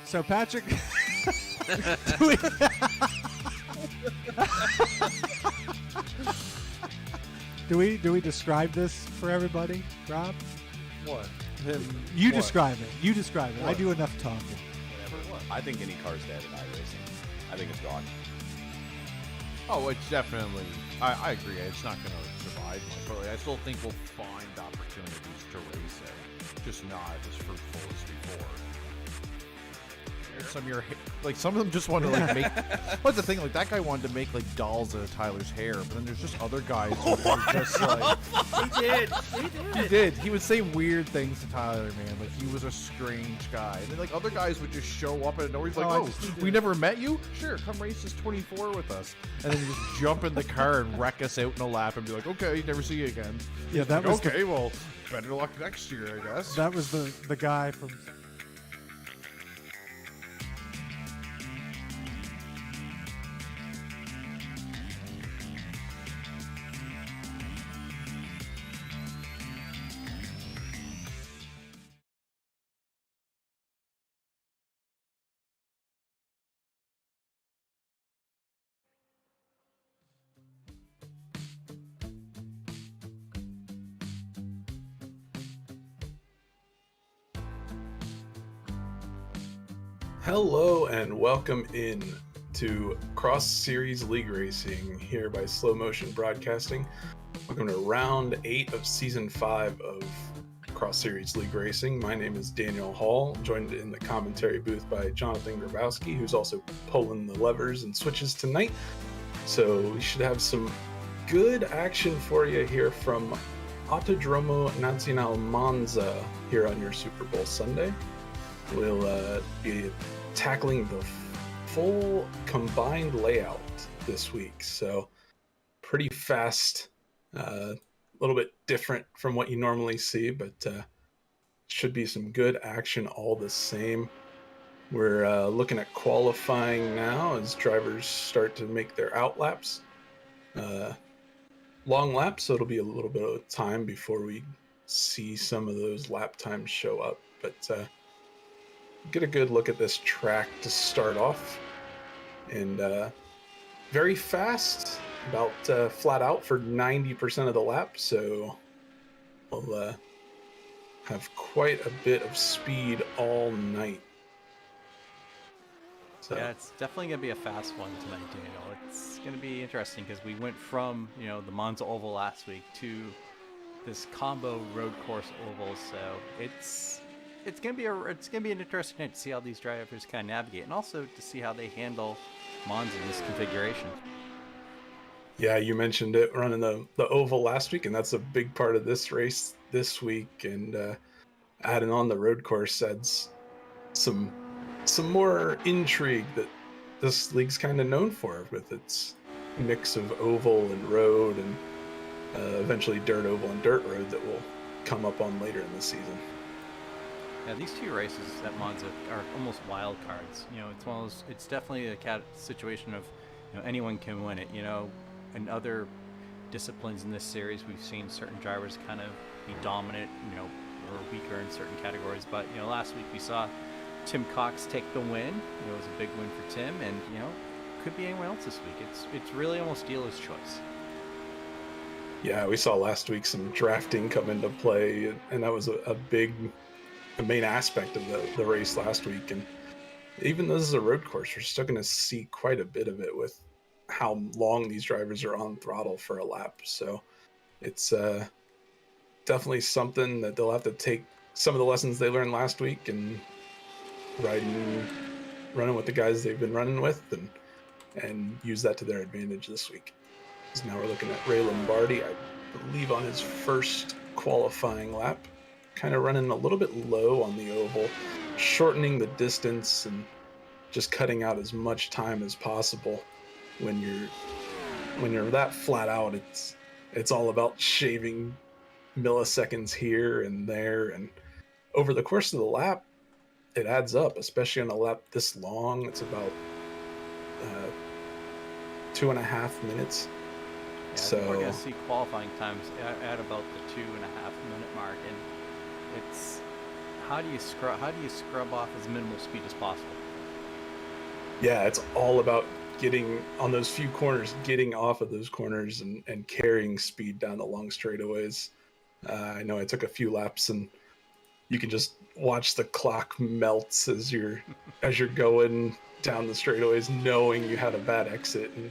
So Patrick, do we describe this for everybody, Rob? What? You describe it. You describe it. What? I do enough talking. Whatever. What? I think any car's dead in iRacing. I think it's gone. Oh, it's definitely. I agree. It's not going to survive much, but I still think we'll find opportunities to race it, just not as fruitful as before. Some of your, like, some of them just want to like make. What's the thing? Like that guy wanted to make like dolls out of Tyler's hair, but then there's just other guys who are just like. He did. He would say weird things to Tyler, man. Like he was a strange guy, and then like other guys would just show up and nowhere. He's like, "Oh, we never met you? Sure, come race this 24 with us," and then just jump in the car and wreck us out in a lap and be like, "Okay, never see you again." Yeah, that like, was okay. Well, better luck next year, I guess. That was the guy from. Hello and welcome in to Cross Series League Racing here by Slow Motion Broadcasting. Welcome to round 8 of season 5 of Cross Series League Racing. My name is Daniel Hall, joined in the commentary booth by Jonathan Grabowski, who's also pulling the levers and switches tonight. So we should have some good action for you here from Autodromo Nazionale Monza here on your Super Bowl Sunday. We'll be tackling the full combined layout this week, so pretty fast, a little bit different from what you normally see, but should be some good action all the same. We're looking at qualifying now as drivers start to make their out laps. Long laps, so it'll be a little bit of time before we see some of those lap times show up, but get a good look at this track to start off, and very fast, about flat out for 90% of the lap, so we'll have quite a bit of speed all night. So. Yeah, it's definitely going to be a fast one tonight, Daniel. It's going to be interesting because we went from, the Monza Oval last week to this combo road course oval, so it's going to be an interesting night to see how these drivers kind of navigate, and also to see how they handle Monza in this configuration. Yeah, you mentioned it running the oval last week, and that's a big part of this race this week. And adding on the road course adds some more intrigue that this league's kind of known for, with its mix of oval and road, and eventually dirt oval and dirt road that will come up on later in the season. Yeah, these two races at Monza are almost wild cards. It's one of those, it's definitely a situation of, anyone can win it. In other disciplines in this series, we've seen certain drivers kind of be dominant, were weaker in certain categories. But last week we saw Tim Cox take the win. It was a big win for Tim, and could be anyone else this week. It's really almost dealer's choice. Yeah, we saw last week some drafting come into play, and that was a main aspect of the race last week. And even though this is a road course, we're still going to see quite a bit of it with how long these drivers are on throttle for a lap. So it's definitely something that they'll have to take some of the lessons they learned last week and running with the guys they've been running with and use that to their advantage this week. So now we're looking at Ray Lombardi, I believe on his first qualifying lap, kind of running a little bit low on the oval, shortening the distance and just cutting out as much time as possible. When you're that flat out, it's all about shaving milliseconds here and there, and over the course of the lap, it adds up, especially on a lap this long. It's about 2.5 minutes. Yeah, So we're going to see qualifying times at about the 2.5 minute mark, and it's how do you scrub off as minimal speed as possible? yeah, it's all about getting on those few corners, getting off of those corners and carrying speed down the long straightaways. I know I took a few laps, and you can just watch the clock melts as you're going down the straightaways, knowing you had a bad exit, and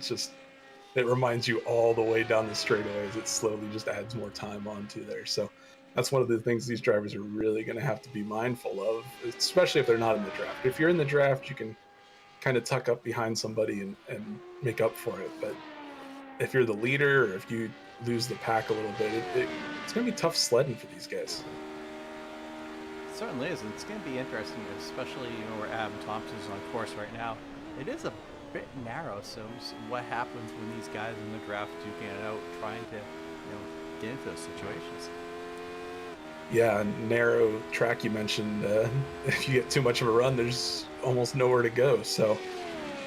it reminds you all the way down the straightaways. It slowly just adds more time onto there. So that's one of the things these drivers are really going to have to be mindful of, especially if they're not in the draft. If you're in the draft, you can kind of tuck up behind somebody and make up for it. But if you're the leader, or if you lose the pack a little bit, it's going to be tough sledding for these guys. It certainly is. It's going to be interesting, especially where Adam Thompson's on course right now. It is a bit narrow, so what happens when these guys in the draft duking it out, trying to get into those situations? Yeah, narrow track you mentioned. If you get too much of a run, there's almost nowhere to go. So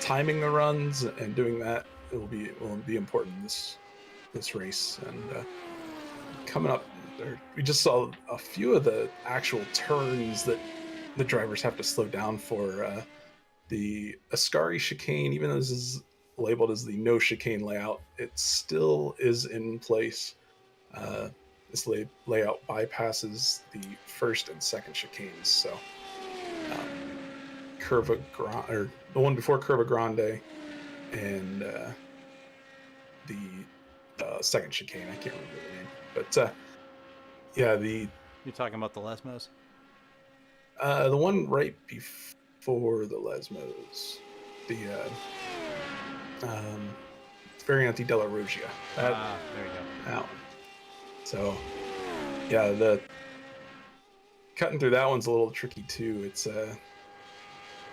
timing the runs and doing that will be important in this race. And coming up there, we just saw a few of the actual turns that the drivers have to slow down for. The Ascari chicane, even though this is labeled as the no chicane layout, it still is in place. This layout bypasses the first and second chicanes. So Curva Grande, or the one before Curva Grande, and the second chicane, I can't remember the name, but yeah, You're talking about the Lesmos? the one right before the Lesmos, the Variante della Ruggia. There you go. That one. So, yeah, the cutting through that one's a little tricky too. It's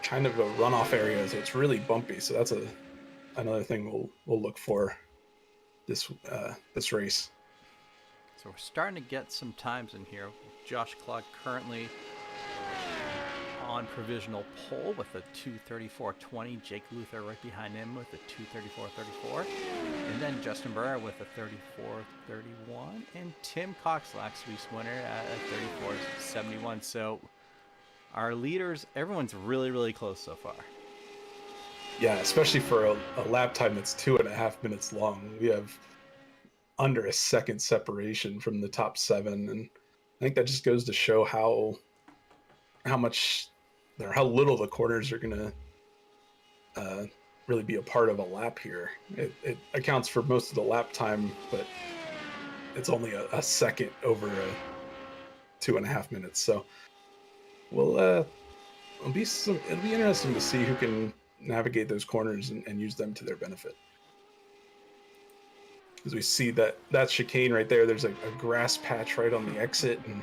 kind of a runoff area, so it's really bumpy. So that's another thing we'll look for this race. So we're starting to get some times in here. Josh Clark currently on provisional pole with a 2:34.20. Jake Luther right behind him with a 2:34.34. And then Justin Burr with a 34.31. And Tim Cox, last week's winner, at a 34.71. So our leaders, everyone's really, really close so far. Yeah, especially for a lap time that's 2.5 minutes long. We have under a second separation from the top 7. And I think that just goes to show how much or how little the corners are going to really be a part of a lap here. It accounts for most of the lap time, but it's only a second over 2.5 minutes. So it'll be interesting to see who can navigate those corners and use them to their benefit. As we see that chicane right there, there's a grass patch right on the exit, and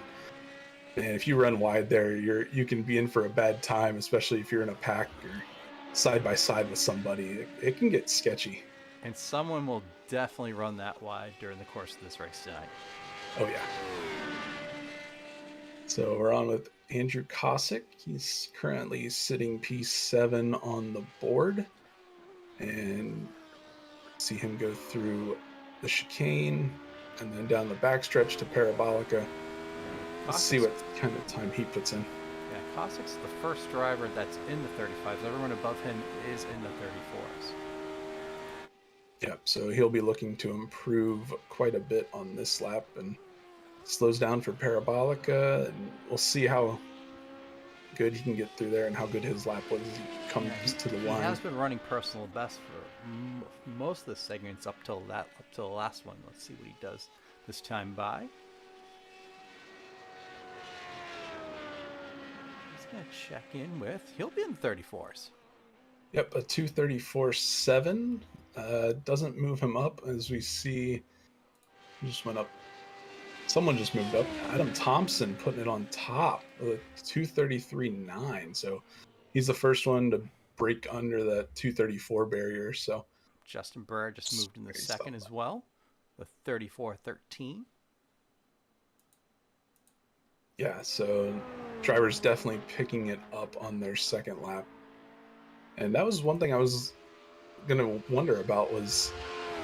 if you run wide there, you can be in for a bad time, especially if you're in a pack or side by side with somebody. It can get sketchy. And someone will definitely run that wide during the course of this race tonight. Oh yeah. So we're on with Andrew Kosick. He's currently sitting P7 on the board, and see him go through the chicane and then down the backstretch to Parabolica. Let's see what kind of time he puts in. Yeah, Cossack's the first driver that's in the 35s. Everyone above him is in the 34s. Yeah, so he'll be looking to improve quite a bit on this lap, and slows down for Parabolica, and we'll see how good he can get through there and how good his lap was as he comes to the line. He has been running personal best for most of the segments up till the last one. Let's see what he does this time by. He's gonna check in with. He'll be in the 34s. Yep, a 234.7 doesn't move him up, as we see. He just went up. Someone just moved up. Adam Thompson putting it on top with a 233.9. So he's the first one to break under that 234 barrier. So Justin Burr just moved in the second as well, with 34.13. Yeah, so drivers definitely picking it up on their second lap. And that was one thing I was gonna wonder about, was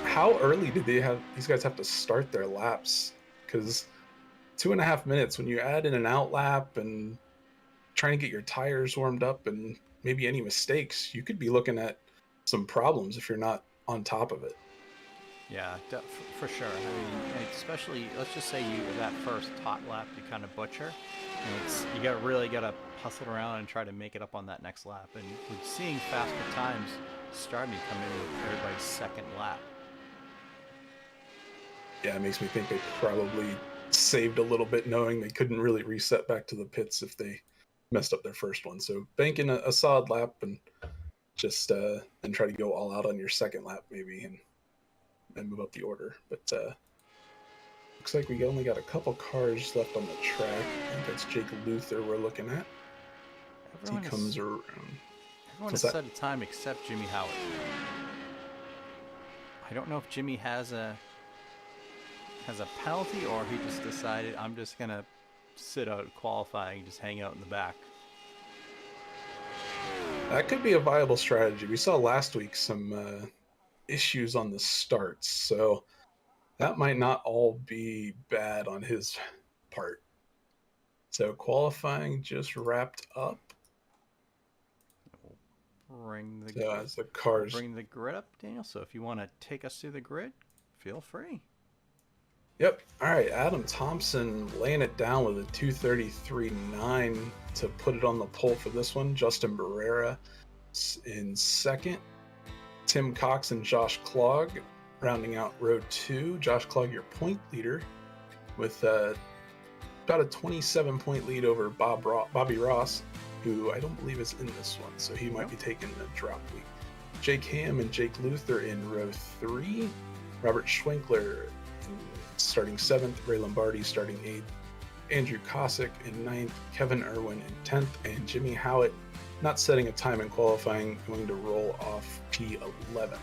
how early did these guys have to start their laps? Because 2.5 minutes, when you add in an out lap and trying to get your tires warmed up and maybe any mistakes, you could be looking at some problems if you're not on top of it. Yeah, for sure. I mean, especially, let's just say that first hot lap you kind of butcher. You really gotta hustle around and try to make it up on that next lap. And we're seeing faster times starting to come in with everybody's second lap. Yeah, it makes me think they probably saved a little bit, knowing they couldn't really reset back to the pits if they messed up their first one. So banking a solid lap and just and try to go all out on your second lap maybe and move up the order. But looks like we only got a couple cars left on the track. I think that's Jake Luther we're looking at. He comes around. Everyone has set a time except Jimmy Howard. I don't know if Jimmy has a penalty, or he just decided, I'm just gonna sit out qualifying, just hang out in the back. That could be a viable strategy. We saw last week some issues on the starts, so that might not all be bad on his part. So qualifying just wrapped up. Bring the grid up, Daniel. So if you want to take us through the grid, feel free. Yep. All right. Adam Thompson laying it down with a 233.9 to put it on the pole for this one. Justin Barrera in second. Tim Cox and Josh Klog rounding out row 2. Josh Klog, your point leader, with about a 27-point lead over Bobby Ross, who I don't believe is in this one, so he might be taking a drop week. Jake Ham and Jake Luther in row 3. Robert Schwenkler starting 7th, Ray Lombardi starting 8th, Andrew Cossack in 9th, Kevin Irwin in 10th, and Jimmy Howitt, not setting a time in qualifying, going to roll off P11.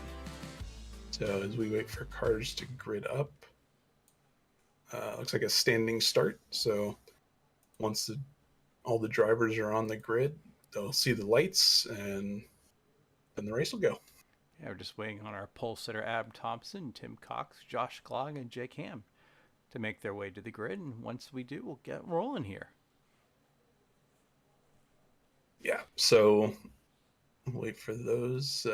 So as we wait for cars to grid up, looks like a standing start. So once all the drivers are on the grid, they'll see the lights, and then the race will go. Yeah, we're just waiting on our pole sitter Adam Thompson, Tim Cox, Josh Klog, and Jake Ham to make their way to the grid. And once we do, we'll get rolling here. Yeah, so wait for those.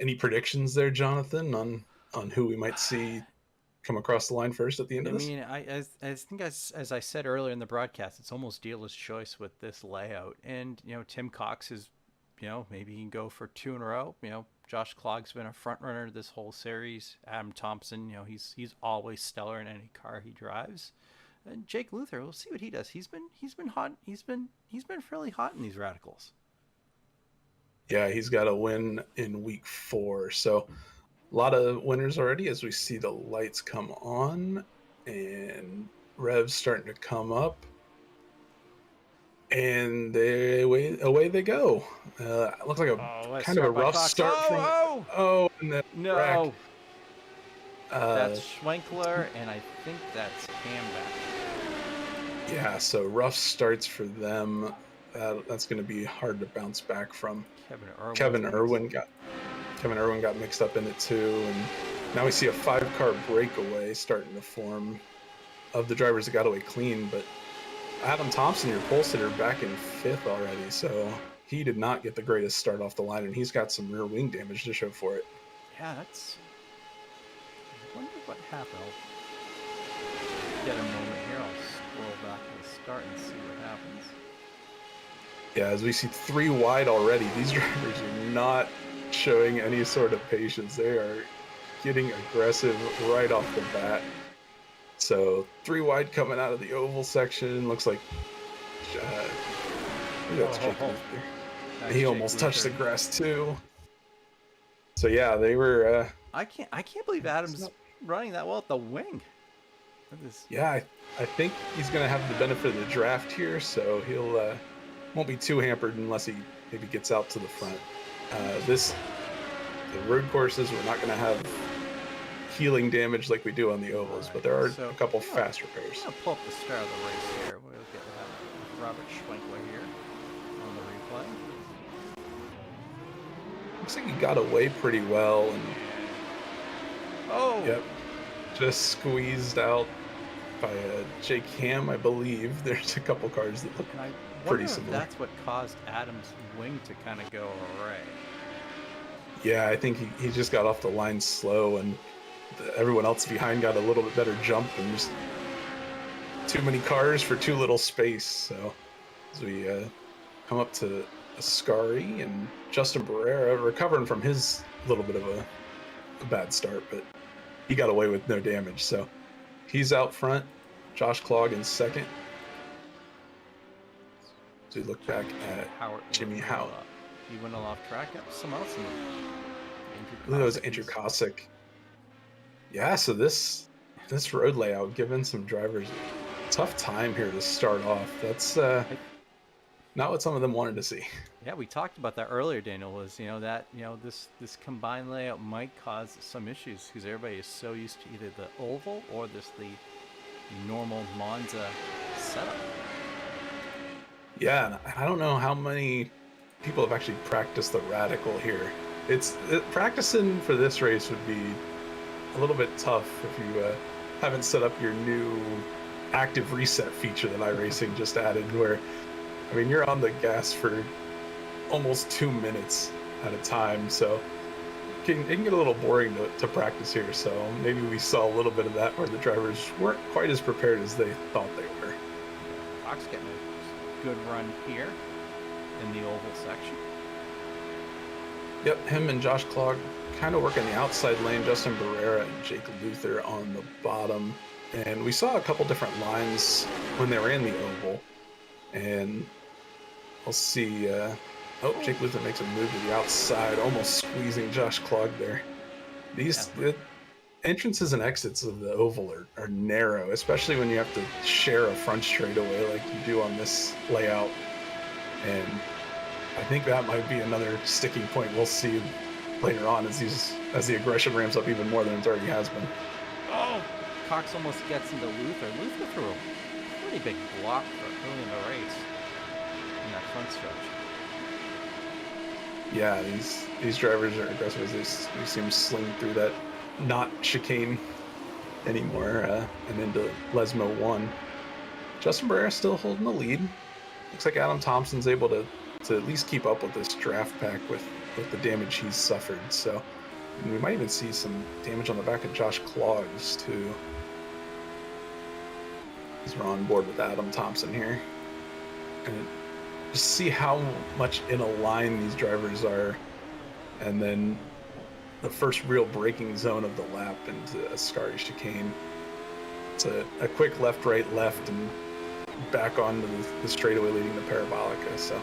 Any predictions there, Jonathan, on who we might see come across the line first at the end of this? I think as I said earlier in the broadcast, it's almost dealer's choice with this layout. And, Tim Cox is, maybe he can go for 2 in a row. Josh Klog's been a front runner this whole series. Adam Thompson, he's always stellar in any car he drives. And Jake Luther, we'll see what he does. He's been hot. He's been fairly hot in these radicals. Yeah, he's got a win in week 4. So a lot of winners already as we see the lights come on and revs starting to come up. And away they go. Looks like a kind of a rough start from the no. That's Schwenkler, and I think that's Hamback. Yeah, so rough starts for them. That's going to be hard to bounce back from. Kevin Irwin got mixed up in it too, and now we see a 5-car breakaway starting to form of the drivers that got away clean, but Adam Thompson, your pole sitter, back in 5th already, so he did not get the greatest start off the line, and he's got some rear wing damage to show for it. Yeah, that's... I wonder what happened. I'll get a moment here. I'll scroll back to the start and see what happens. Yeah, as we see 3 wide already, these drivers are not showing any sort of patience. They are getting aggressive right off the bat. So 3 wide coming out of the oval section. Looks like that's Jake Luther. He almost touched the grass too. So yeah, they were. I can't believe Adam's running that well at the wing. Yeah, I think he's gonna have the benefit of the draft here, so he'll won't be too hampered unless he maybe gets out to the front. The road courses, we're not gonna have healing damage like we do on the ovals, but there are a couple fast repairs. I'll pull up the start of the race here. We'll get that with Robert Schwenkler here on the replay. Looks like he got away pretty well, and yep, just squeezed out by Jake Ham, I believe. There's a couple cars that look pretty similar. That's what caused Adam's wing to kind of go awry. Yeah, I think he just got off the line slow, and everyone else behind got a little bit better jump, and just too many cars for too little space. So as we come up to Ascari, and Justin Barrera recovering from his little bit of a bad start, but he got away with no damage. So he's out front. Josh Clogg in 2nd. So we look back at Jimmy Howe. He went off track. Yep, someone else. I believe it was Andrew Kosick. Yeah, so this road layout giving some drivers a tough time here to start off. That's not what some of them wanted to see. Yeah, we talked about that earlier, Daniel, was this combined layout might cause some issues because everybody is so used to either the oval or the normal Monza setup. Yeah, and I don't know how many people have actually practiced the radical here. Practicing for this race would be a little bit tough if you haven't set up your new active reset feature that iRacing just added, where you're on the gas for almost 2 minutes at a time, so it can get a little boring to practice here. So maybe we saw a little bit of that where the drivers weren't quite as prepared as they thought they were. Fox getting a good run here in the oval section. Yep, him and Josh Clogg kind of working the outside lane. Justin Barrera and Jake Luther on the bottom. And we saw a couple different lines when they were in the oval. And we'll see. Jake Luther makes a move to the outside, almost squeezing Josh Clogg there. The entrances and exits of the oval are narrow, especially when you have to share a front straightaway like you do on this layout. And I think that might be another sticking point we'll see later on as the aggression ramps up even more than it already has been. Oh, Cox almost gets into Luther. Luther threw a pretty big block for early in the race in that front stretch. Yeah, these drivers are aggressive as they seem to sling through that not chicane anymore and into Lesmo 1. Justin Barrera still holding the lead. Looks like Adam Thompson's able to at least keep up with this draft pack with the damage he's suffered. So we might even see some damage on the back of Josh Clogg's too. He's on board with Adam Thompson here. And just see how much in a line these drivers are. And then the first real braking zone of the lap into Ascari chicane. It's a quick left, right, left, and back onto the straightaway leading the Parabolica. So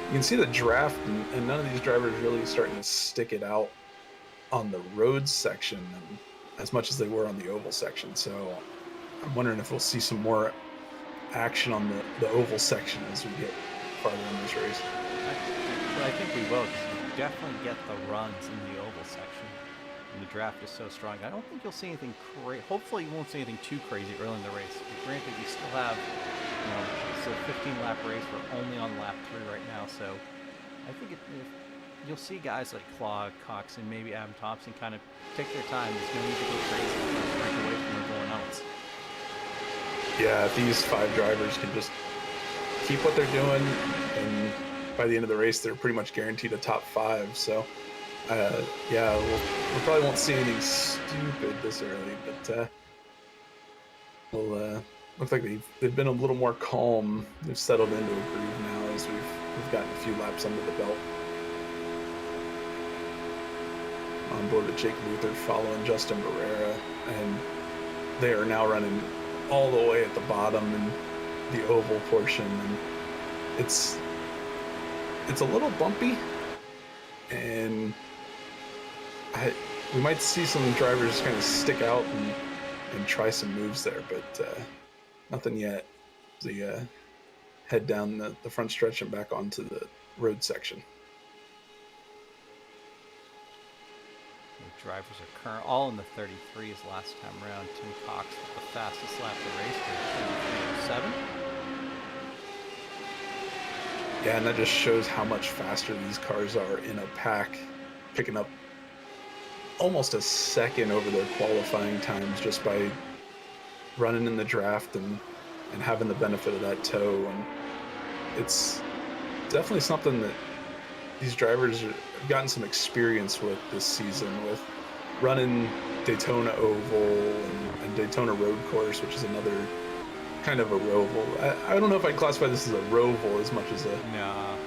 you can see the draft, and none of these drivers really starting to stick it out on the road section as much as they were on the oval section. So I'm wondering if we'll see some more action on the oval section as we get farther in this race. I think we will, because you definitely get the runs in the oval section. And the draft is so strong. I don't think you'll see anything crazy. Hopefully you won't see anything too crazy early in the race. But granted, you still have, it's a 15-lap race. We're only on lap 3 right now. So I think you'll see guys like Clogg, Cox, and maybe Adam Thompson kind of take their time. There's no need to go crazy and break away from everyone else. Yeah, if these 5 drivers can just keep what they're doing, and by the end of the race, they're pretty much guaranteed a top 5. So, yeah, we probably won't see anything stupid this early, but we'll look like they've been a little more calm. They've settled into a groove now as we've gotten a few laps under the belt. On board with Jake Luther following Justin Barrera, and they are now running all the way at the bottom in the oval portion, and it's a little bumpy, and we might see some drivers kind of stick out and try some moves there, but nothing yet. They head down the front stretch and back onto the road section. The drivers are all in the 33s last time around. Tim Cox with the fastest lap of the race for 23.07. Yeah, and that just shows how much faster these cars are in a pack, picking up almost a second over their qualifying times just by running in the draft and having the benefit of that tow. And it's definitely something that these drivers have gotten some experience with this season, with running Daytona Oval and Daytona Road Course, which is another kind of a roval. I don't know if I'd classify this as a roval as much as a... No.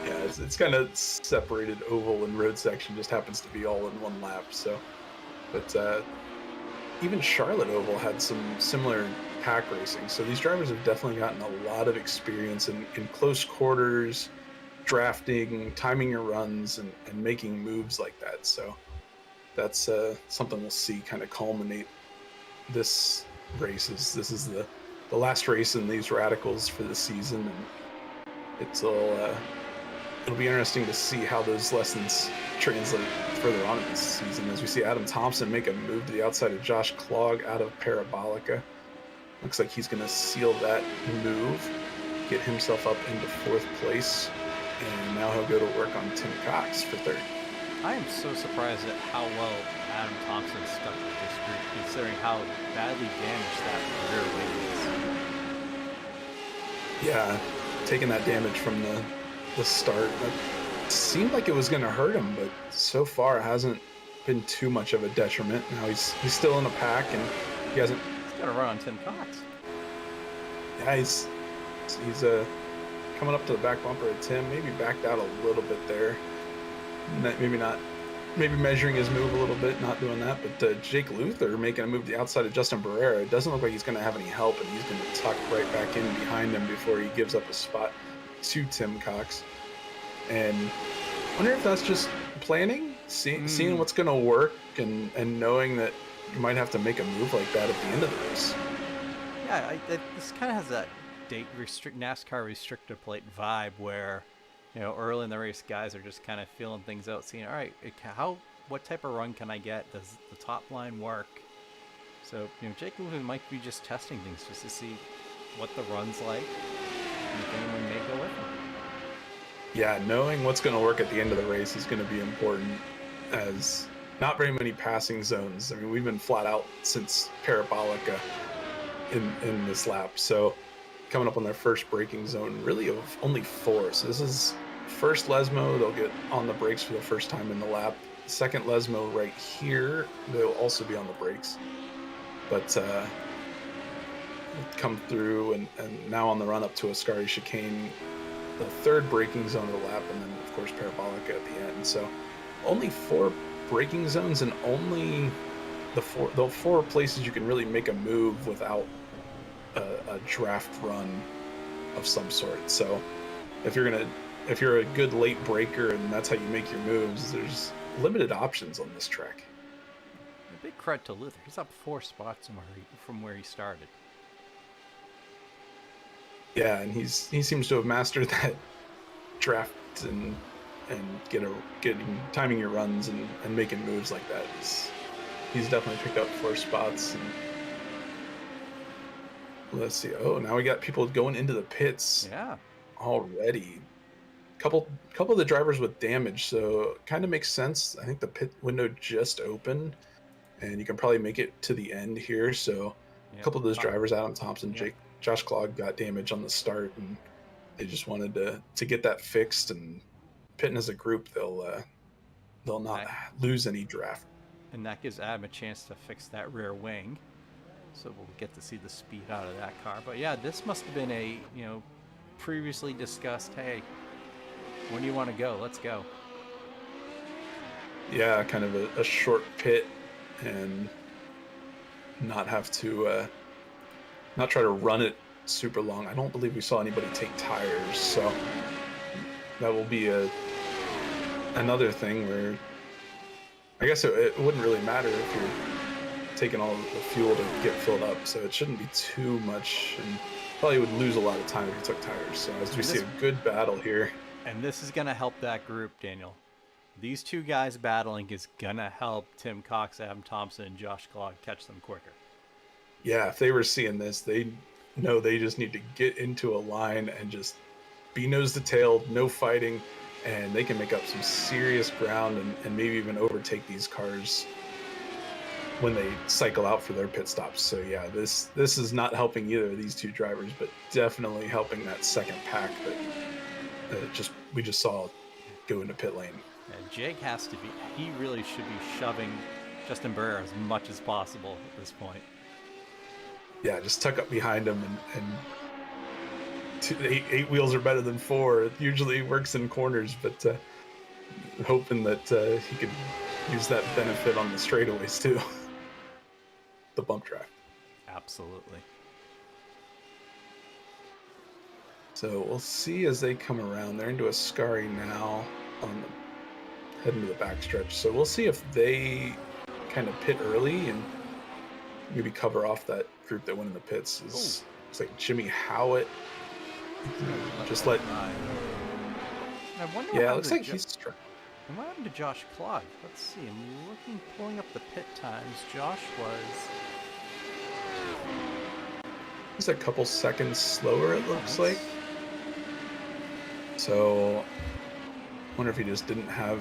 Yeah, it's kind of separated oval and road section, just happens to be all in one lap. So, but even Charlotte Oval had some similar pack racing. So these drivers have definitely gotten a lot of experience in close quarters, drafting, timing your runs, and making moves like that. So that's something we'll see kind of culminate this race. This is the last race in these radicals for the season, and it'll be interesting to see how those lessons translate further on in this season, as we see Adam Thompson make a move to the outside of Josh Klog out of Parabolica. Looks like he's going to seal that move, get himself up into 4th place, and now he'll go to work on Tim Cox for 3rd. I am so surprised at how well Adam Thompson stuck with this group, considering how badly damaged that rear wing is. Yeah, taking that damage from the start, it seemed like it was going to hurt him, but so far it hasn't been too much of a detriment. Now he's still in the pack, and he hasn't... He's got to run on Tim Cox. Yeah, he's coming up to the back bumper of Tim, maybe backed out a little bit there. Maybe measuring his move a little bit, not doing that. But Jake Luther making a move to the outside of Justin Barrera. It doesn't look like he's going to have any help, and he's going to tuck right back in behind him before he gives up a spot to Tim Cox. And I wonder if that's just planning, seeing what's going to work, and knowing that you might have to make a move like that at the end of the race. Yeah, this kind of has that NASCAR restrictor plate vibe where, you know, early in the race, guys are just kind of feeling things out, seeing, all right, what type of run can I get? Does the top line work? So, you know, Jake Luther might be just testing things just to see what the run's like, and if anyone may go with him. Yeah, knowing what's going to work at the end of the race is going to be important, as not very many passing zones. I mean, we've been flat out since Parabolica in this lap. So coming up on their first braking zone, really of only 4. So this is first Lesmo. They'll get on the brakes for the first time in the lap. Second Lesmo right here, they'll also be on the brakes. But come through and now on the run up to Ascari Chicane, the 3rd braking zone of the lap, and then of course Parabolica at the end. So only 4 braking zones, and only the 4 places you can really make a move without a draft run of some sort. So if you're a good late breaker and that's how you make your moves, there's limited options on this track. A big credit to Luther. He's up 4 spots from where he started. Yeah, and he seems to have mastered that draft and getting timing your runs and making moves like that. He's definitely picked up 4 spots. And let's see. Oh, now we got people going into the pits. Yeah. Already. Couple of the drivers with damage, so it kind of makes sense. I think the pit window just opened, and you can probably make it to the end here. So a couple of those drivers, Adam Thompson, Jake Josh Clog got damage on the start, and they just wanted to get that fixed. And pitting as a group, they'll not lose any draft. And that gives Adam a chance to fix that rear wing, so we'll get to see the speed out of that car. But yeah, this must have been a previously discussed. Hey, when do you want to go? Let's go. Yeah, kind of a short pit, and not have to not try to run it super long. I don't believe we saw anybody take tires, so that will be another thing where I guess it wouldn't really matter if you're taking all the fuel to get filled up, so it shouldn't be too much, and probably would lose a lot of time if you took tires. So as we see a good battle here. And this is going to help that group, Daniel. These two guys battling is going to help Tim Cox, Adam Thompson, and Josh Clog catch them quicker. Yeah, if they were seeing this, they know they just need to get into a line and just be nose to tail, no fighting, and they can make up some serious ground and maybe even overtake these cars when they cycle out for their pit stops. So yeah, this is not helping either of these two drivers, but definitely helping that second pack that we just saw go into pit lane. And Jake has to be, he really should be shoving Justin Burr as much as possible at this point. Yeah, just tuck up behind him and eight wheels are better than 4. It usually works in corners, but hoping that he could use that benefit on the straightaways too. The bump track. Absolutely. So we'll see as they come around. They're into Ascari now, heading to the backstretch. So we'll see if they kind of pit early and maybe cover off that group that went in the pits. It's like Jimmy Howett. Just let. Yeah, it looks like he's struck. And what happened to Josh Clog? Let's see. I'm pulling up the pit times. Josh was. He's a couple seconds slower, it looks like. So, wonder if he just didn't have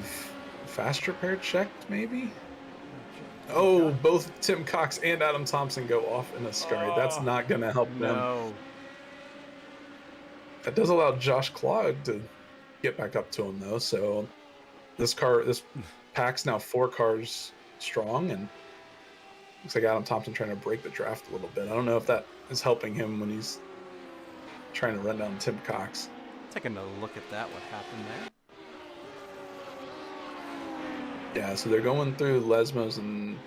fast repair checked, maybe? Oh, both Tim Cox and Adam Thompson go off in Ascari. That's not going to help them. That does allow Josh Clog to get back up to him, though. So, this pack's now 4 cars strong, and looks like Adam Thompson trying to break the draft a little bit. I don't know if that is helping him when he's trying to run down Tim Cox. Taking a look at that, what happened there? Yeah, so they're going through Lesmos, and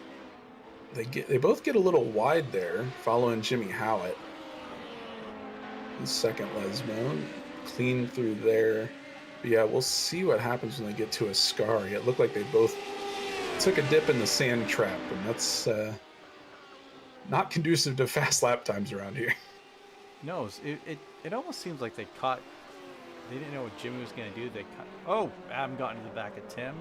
they both get a little wide there, following Jimmy Howett. The second Lesmo, clean through there. But yeah, we'll see what happens when they get to Ascari. It looked like they both took a dip in the sand trap, and that's not conducive to fast lap times around here. No, it almost seems like they didn't know what Jimmy was going to do. Adam got into the back of Tim.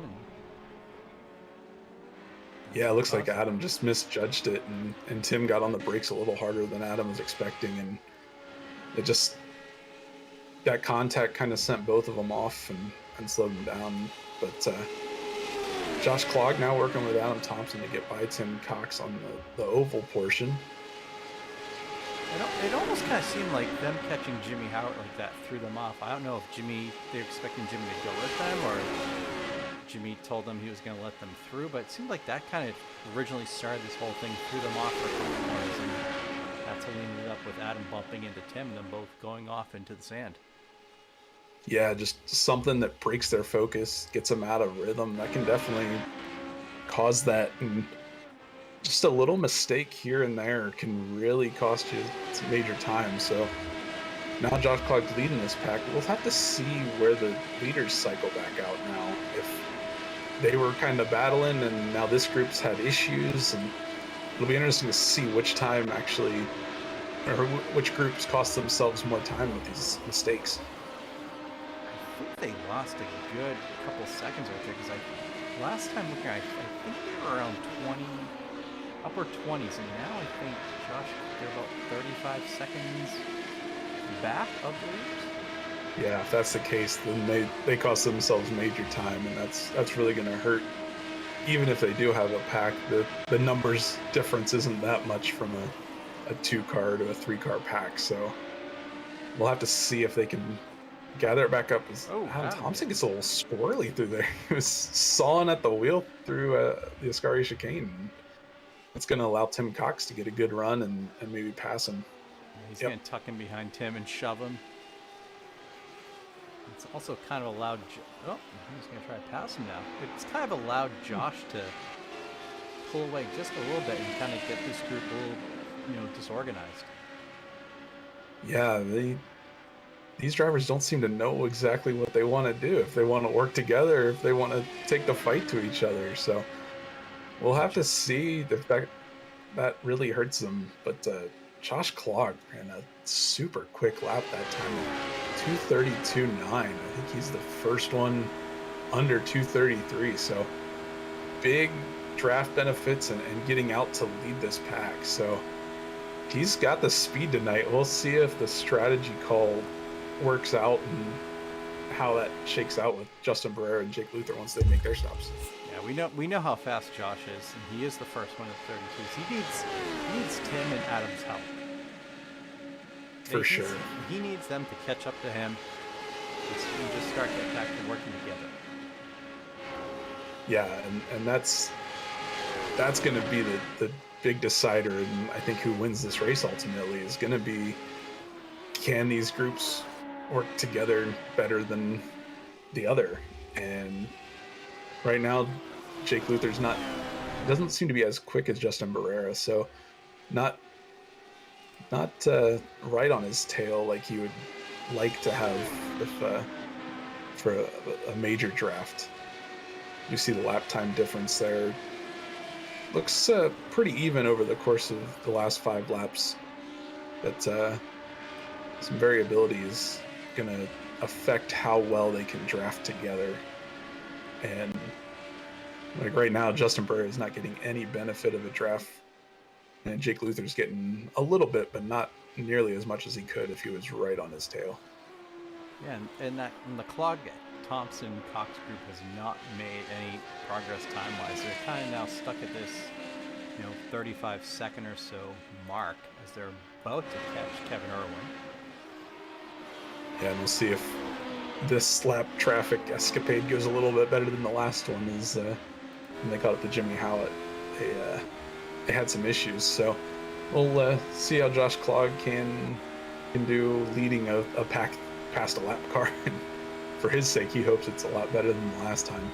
Yeah, it looks like Adam just misjudged it, and Tim got on the brakes a little harder than Adam was expecting, and that contact kind of sent both of them off and slowed them down. But Josh Clog now working with Adam Thompson to get by Tim Cox on the oval portion. It almost kind of seemed like them catching Jimmy Howard like that threw them off. I don't know if they're expecting Jimmy to go with them, or Jimmy told them he was going to let them through, but it seemed like that kind of originally started this whole thing, threw them off for a couple corners, and that's how we ended up with Adam bumping into Tim and them both going off into the sand. Yeah, just something that breaks their focus, gets them out of rhythm. That can definitely cause that, and just a little mistake here and there can really cost you some major time. So now Josh Clog's leading this pack. We'll have to see where the leaders cycle back out now. If they were kind of battling and now this group's had issues, and it'll be interesting to see which groups cost themselves more time with these mistakes. I think they lost a good couple seconds right there, because last time looking, I think they were around 20, upper 20s, and now I think, Josh, they're about 35 seconds back of the leaders. Yeah, if that's the case, then they cost themselves major time, and that's really going to hurt. Even if they do have a pack, the numbers difference isn't that much from a 2-car to a 3-car pack. So we'll have to see if they can gather it back up. Adam Thompson gets a little squirrely through there. He was sawing at the wheel through the Ascari chicane. It's going to allow Tim Cox to get a good run and maybe pass him. He's going to tuck in behind Tim and shove him. It's also kind of allowed... he's going to try to pass him now. It's kind of allowed Josh to pull away just a little bit and kind of get this group a little, disorganized. Yeah, these drivers don't seem to know exactly what they want to do. If they want to work together, if they want to take the fight to each other. So we'll have to see if that really hurts them. But Josh Klog ran a super quick lap that time, 2:32.9. I think he's the first one under 2:33. So big draft benefits and getting out to lead this pack. So he's got the speed tonight. We'll see if the strategy call works out and how that shakes out with Justin Barrera and Jake Luther once they make their stops. Yeah, we know how fast Josh is, and he is the first one at 32s. He needs Tim and Adam's help. For sure. He needs them to catch up to him and just start getting back to working together. Yeah, and that's going to be the big decider, and I think who wins this race ultimately is going to be, can these groups work together better than the other? And right now, Jake Luther's doesn't seem to be as quick as Justin Barrera, so not right on his tail like he would like to have for a major draft. You see the lap time difference there. Looks pretty even over the course of the last 5 laps, but some variability is going to affect how well they can draft together. And like right now, Justin Barrera is not getting any benefit of a draft, and Jake Luther's getting a little bit, but not nearly as much as he could if he was right on his tail. Yeah, and the Klog Thompson Cox group has not made any progress time-wise. They're kind of now stuck at this, 35-second or so mark as they're about to catch Kevin Irwin. Yeah, and we'll see if this lap traffic escapade goes a little bit better than the last one. When they caught up to Jimmy Howlett, they had some issues. So we'll see how Josh Klog can do leading a pack past a lap car. For his sake, he hopes it's a lot better than the last time.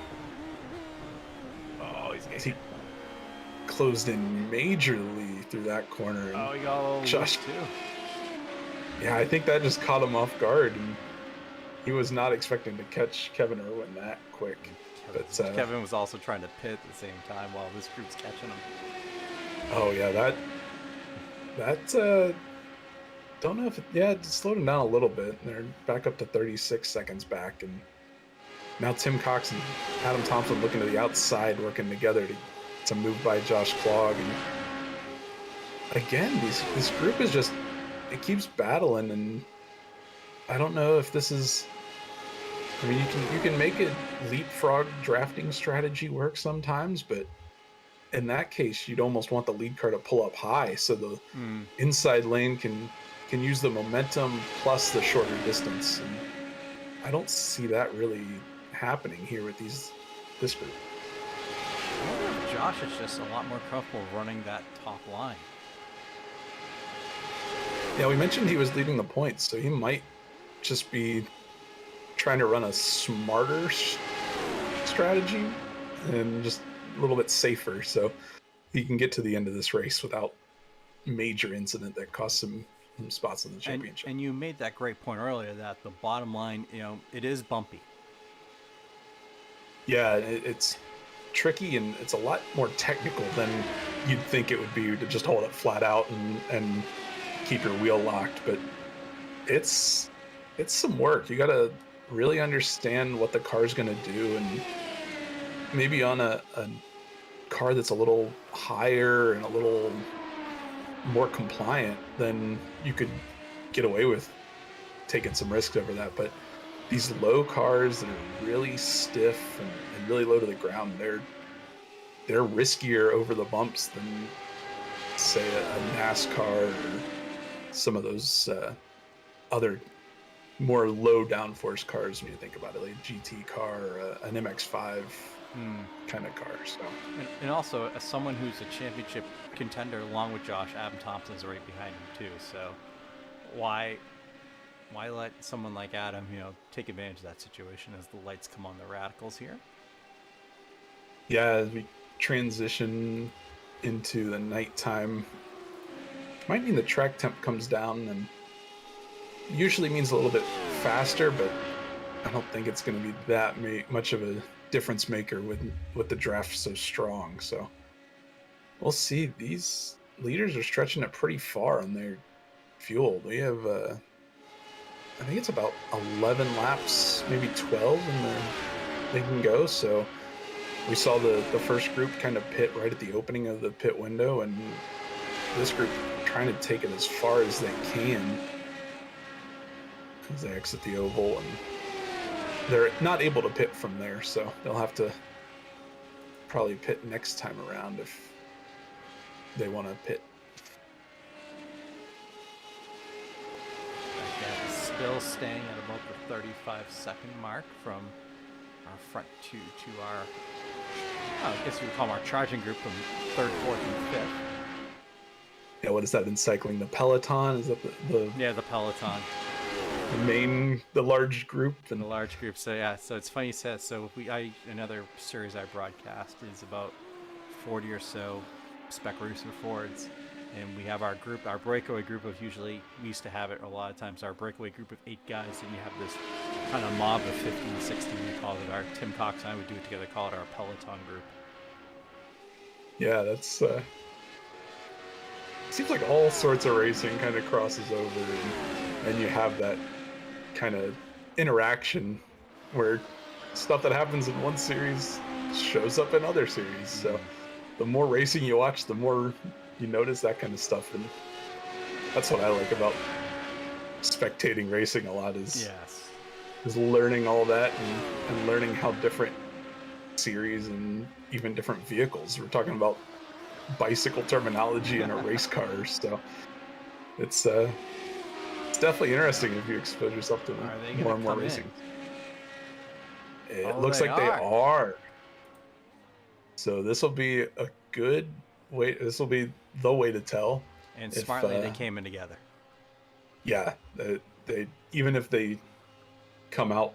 Oh, he closed in majorly through that corner. And he got a little Josh too. Yeah, I think that just caught him off guard, and he was not expecting to catch Kevin Irwin that quick. Kevin was also trying to pit at the same time while this group's catching him. Oh yeah, that don't know if it slowed him down a little bit. They're back up to 36 seconds back, and now Tim Cox and Adam Thompson looking to the outside, working together to move by Josh Klog. And again, this group is just, it keeps battling, and I don't know if this is, I mean, you can make a leapfrog drafting strategy work sometimes, but in that case, you'd almost want the lead car to pull up high so the inside lane can use the momentum plus the shorter distance. And I don't see that really happening here with this group. I wonder if Josh is just a lot more comfortable running that top line. Yeah, we mentioned he was leading the points, so he might just be trying to run a smarter strategy and just a little bit safer, so he can get to the end of this race without major incident that costs him some spots in the championship. And you made that great point earlier that the bottom line, it is bumpy. Yeah, it's tricky, and it's a lot more technical than you'd think it would be to just hold it flat out and keep your wheel locked. But it's some work. You got to really understand what the car's going to do, and maybe on a car that's a little higher and a little more compliant, then you could get away with taking some risks over that. But these low cars that are really stiff and really low to the ground, they're riskier over the bumps say, a NASCAR or some of those other more low downforce cars when you think about it, like a GT car or an MX-5 kind of car. So, and also, as someone who's a championship contender along with Josh, Adam Thompson's right behind him too. So why let someone like Adam, take advantage of that situation as the lights come on the radicals here? yeah, as we transition into the nighttime, might mean the track temp comes down, and usually means a little bit faster, but I don't think it's going to be that much of a difference maker with the draft so strong. So we'll see. These leaders are stretching it pretty far on their fuel. We have I think it's about 11 laps, maybe 12, and they can go. So we saw the first group kind of pit right at the opening of the pit window, and this group trying to take it as far as they can as they exit the oval, and they're not able to pit from there, so they'll have to probably pit next time around if they want to pit. Again, still staying at about the 35-second mark from our front two to our, I guess you would call them our charging group from third, fourth, and fifth. Yeah, what is that in cycling? The peloton? Is that the Yeah, the peloton. the large group? And the large group. So yeah, so it's funny you said. So another series I broadcast is about 40 or so spec Rooster Fords, and we have our group, our breakaway group of usually, we used to have it a lot of times, our breakaway group of 8 guys, and you have this kind of mob of 15, 16, we call it. Our Tim Cox and I would do it together, call it our peloton group. Yeah, that's seems like all sorts of racing kind of crosses over, and you have that kind of interaction where stuff that happens in one series shows up in other series. So the more racing you watch, the more you notice that kind of stuff, and that's what I like about spectating racing a lot is learning all that and learning how different series and even different vehicles. We're talking about bicycle terminology in a race car, so it's definitely interesting if you expose yourself to more and more racing. It looks like they are. So this will be a good way. This will be the way to tell. And smartly, they came in together. Yeah, they even if they come out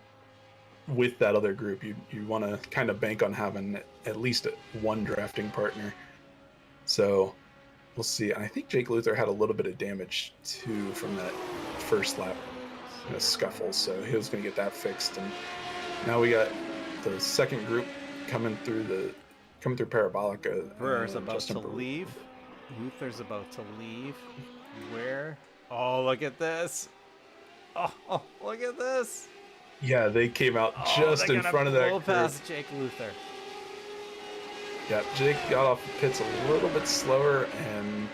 with that other group, you want to kind of bank on having at least one drafting partner. So we'll see. I think Jake Luther had a little bit of damage too from that first lap scuffle, so he was going to get that fixed. And now we got the second group coming through Parabolica. Brewer's about to leave. Luther's about to leave. Where? Oh, look at this. Oh, look at this. Yeah, they came out just in front of that group. Past Jake Luther. Yeah, Jake got off the pits a little bit slower, and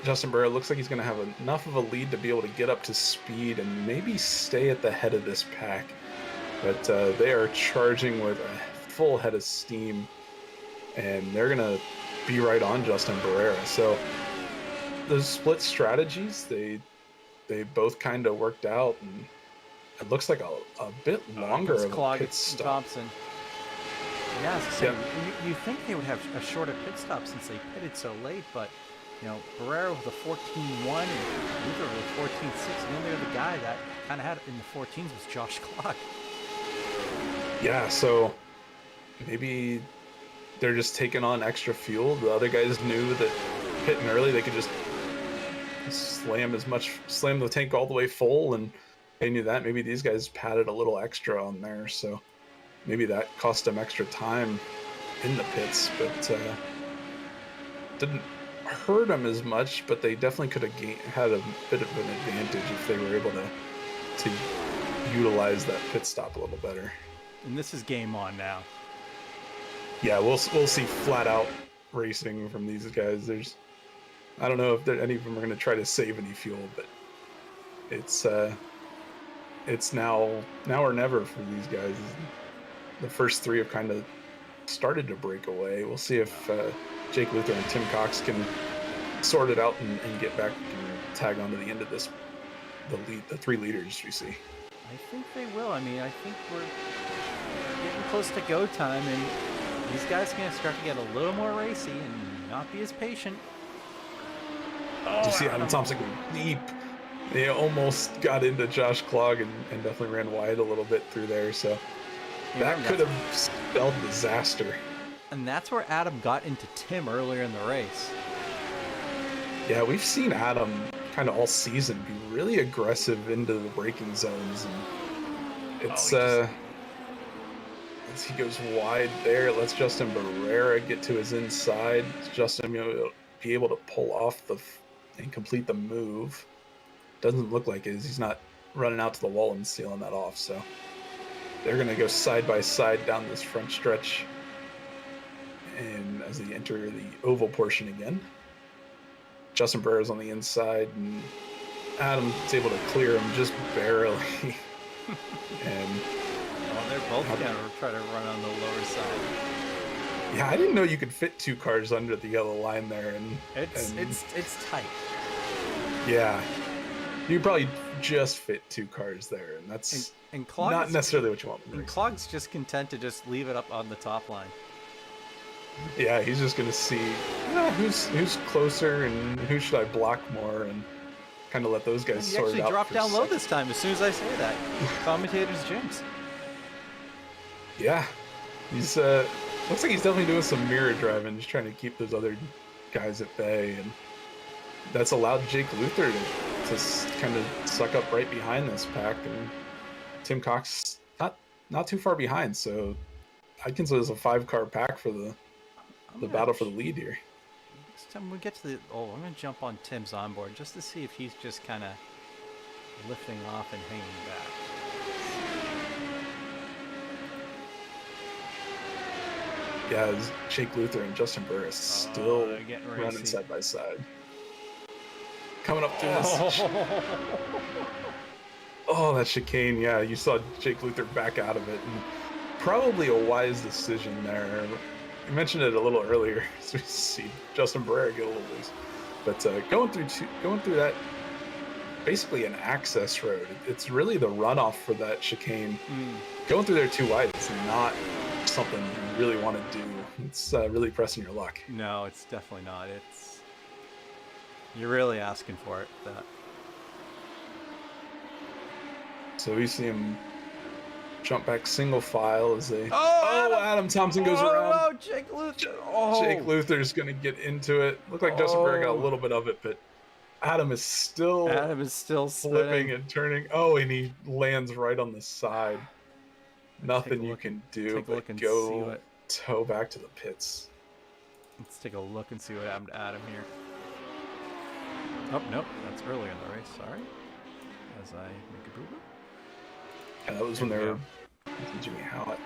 Justin Barrera looks like he's going to have enough of a lead to be able to get up to speed and maybe stay at the head of this pack. But they are charging with a full head of steam, and they're going to be right on Justin Barrera. So those split strategies, they both kind of worked out, and it looks like a bit longer of a pit stop. Thompson. Yeah, so you think they would have a shorter pit stop since they pitted so late, but Barrera with a 14.1 and Luther with a 14.6, and the only other guy that kind of had it in the 14s was Josh Clark. Yeah, so maybe they're just taking on extra fuel. The other guys knew that pitting early, they could just slam the tank all the way full, and they knew that. Maybe these guys padded a little extra on there, so maybe that cost them extra time in the pits, but didn't hurt them as much. But they definitely could have had a bit of an advantage if they were able to utilize that pit stop a little better. And this is game on now. Yeah, we'll see flat out racing from these guys. I don't know if any of them are going to try to save any fuel, but it's now or never for these guys. The first 3 have kind of started to break away. We'll see if Jake Luther and Tim Cox can sort it out and get back and tag on to the end of this, the 3 leaders we see. I think they will. I mean, I think we're getting close to go time, and these guys are going to start to get a little more racy and not be as patient. Did you see Adam Thompson go deep? They almost got into Josh Klog and definitely ran wide a little bit through there, so that could have spelled disaster. And that's where Adam got into Tim earlier in the race. Yeah, we've seen Adam kind of all season be really aggressive into the braking zones, and it's as he goes wide there, it lets Justin Barrera get to his inside. Justin be able to pull off and complete the move. Doesn't look like it. He's not running out to the wall and sealing that off, so they're going to go side by side down this front stretch, and as they enter the oval portion again, Justin Barrera's on the inside, and Adam's able to clear him just barely. And they're both going to try to run on the lower side. Yeah, I didn't know you could fit 2 cars under the yellow line there, and it's tight. Yeah, you probably just fit 2 cars there, and that's not necessarily what you want. And Klog's just content to just leave it up on the top line. Yeah, he's just gonna see who's closer and who should I block more, and kind of let those guys sort it out. He actually dropped down low this time. As soon as I say that, commentator's jinx. Yeah, he's looks like he's definitely doing some mirror driving, just trying to keep those other guys at bay, and that's allowed Jake Luther to kind of suck up right behind this pack, and Tim Cox not too far behind, so I consider this a 5-car pack for the battle for the lead here. Next time we get to I'm going to jump on Tim's onboard just to see if he's just kind of lifting off and hanging back. Yeah, it's Jake Luther and Justin Burris still running side by side. Coming up through this. Oh, that chicane. Yeah, you saw Jake Luther back out of it. And probably a wise decision there. You mentioned it a little earlier, so we see Justin Barrera get a little loose. But going through that, basically an access road. It's really the runoff for that chicane. Going through there too wide, it's not something you really want to do. It's really pressing your luck. No, it's definitely not. You're really asking for it. That. So we see him jump back single file as they. Adam Thompson goes around. Oh, Jake Luther. Jake Luther's gonna get into it. Looked like Justin Barrera got a little bit of it, but Adam is still flipping and turning. Oh, and he lands right on the side. Nothing you can do but go tow back to the pits. Let's take a look and see what happened to Adam here. Oh, nope, that's earlier in the race. Sorry. As I make a boo-boo. Yeah, that was when they were Jimmy Howlett.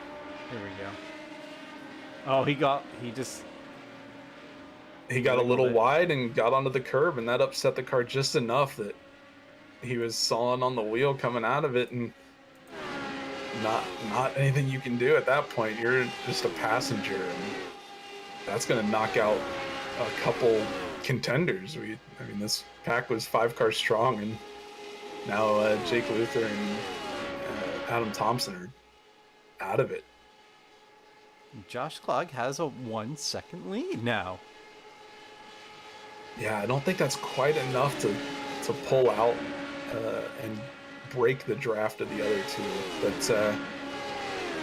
Here we go. Oh, he got a little wide and got onto the curb, and that upset the car just enough that he was sawing on the wheel coming out of it, and not anything you can do at that point. You're just a passenger, and that's going to knock out a couple contenders. I mean, this pack was 5 cars strong, and now Jake Luther and Adam Thompson are out of it. Josh Klog has a 1-second lead now. Yeah, I don't think that's quite enough to pull out and break the draft of the other two, but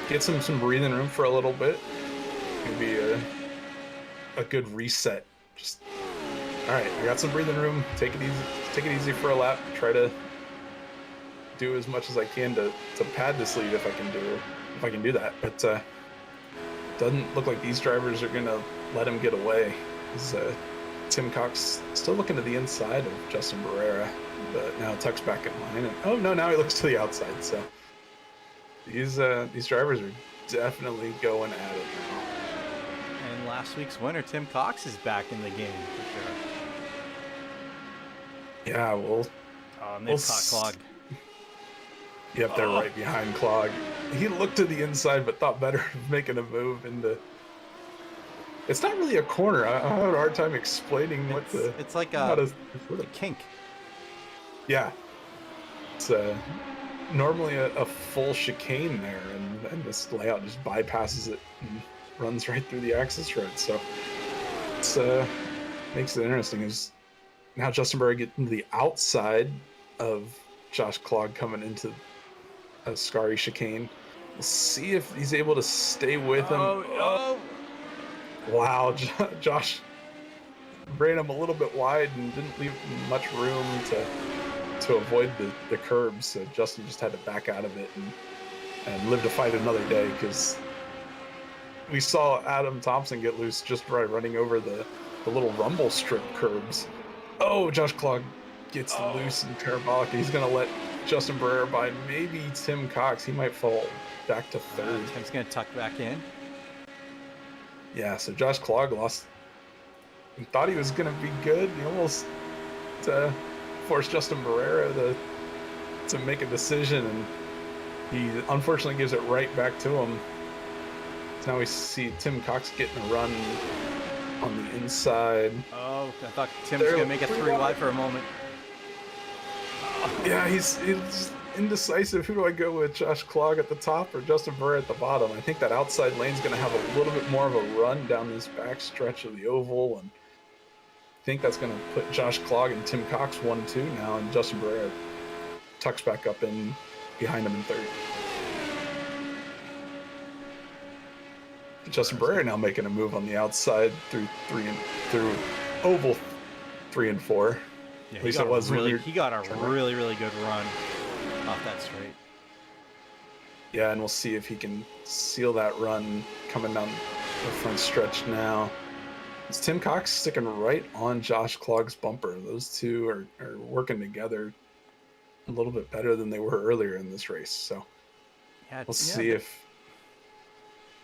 get some breathing room for a little bit. Maybe a good reset. Just all right, I got some breathing room. Take it easy for a lap. Try to do as much as I can to pad this lead if I can do that. But doesn't look like these drivers are gonna let him get away. Tim Cox still looking to the inside of Justin Barrera, but now tucks back in line. And now he looks to the outside. So these drivers are definitely going at it now. And last week's winner, Tim Cox, is back in the game for sure. Yeah, and they've caught Klog. Yep, they're right behind Klog. He looked to the inside, but thought better of making a move into It's not really a corner. I have a hard time explaining It's like how a to kink. Yeah. It's normally a full chicane there, and this layout just bypasses it and runs right through the access road. So it's makes it interesting. Is now Justin Burr getting to the outside of Josh Klog coming into a Scary chicane. We'll see if he's able to stay with him. Oh. Wow, Josh ran him a little bit wide and didn't leave much room to avoid the curbs. So Justin just had to back out of it and live to fight another day, because we saw Adam Thompson get loose just by running over the little rumble strip curbs. Oh, Josh Klog gets loose in parabolic. He's going to let Justin Barrera by maybe Tim Cox. He might fall back to third. Tim's going to tuck back in. Yeah, so Josh Klog lost. He thought he was going to be good. He almost forced Justin Barrera to make a decision, and he unfortunately gives it right back to him. So now we see Tim Cox getting a run on the inside. Oh, I thought Tim was going to make it 3 wide for a moment. Yeah, he's indecisive. Who do I go with, Josh Klog at the top or Justin Barrera at the bottom? I think that outside lane's going to have a little bit more of a run down this back stretch of the oval, and I think that's going to put Josh Klog and Tim Cox 1-2 now, and Justin Barrera tucks back up in behind him in third. Justin Barrera now making a move on the outside through oval 3 and 4. Yeah, At least it was he got a really good run off that straight. Yeah, and we'll see if he can seal that run coming down the front stretch now. It's Tim Cox sticking right on Josh Klog's bumper. Those two are working together a little bit better than they were earlier in this race. So we'll see if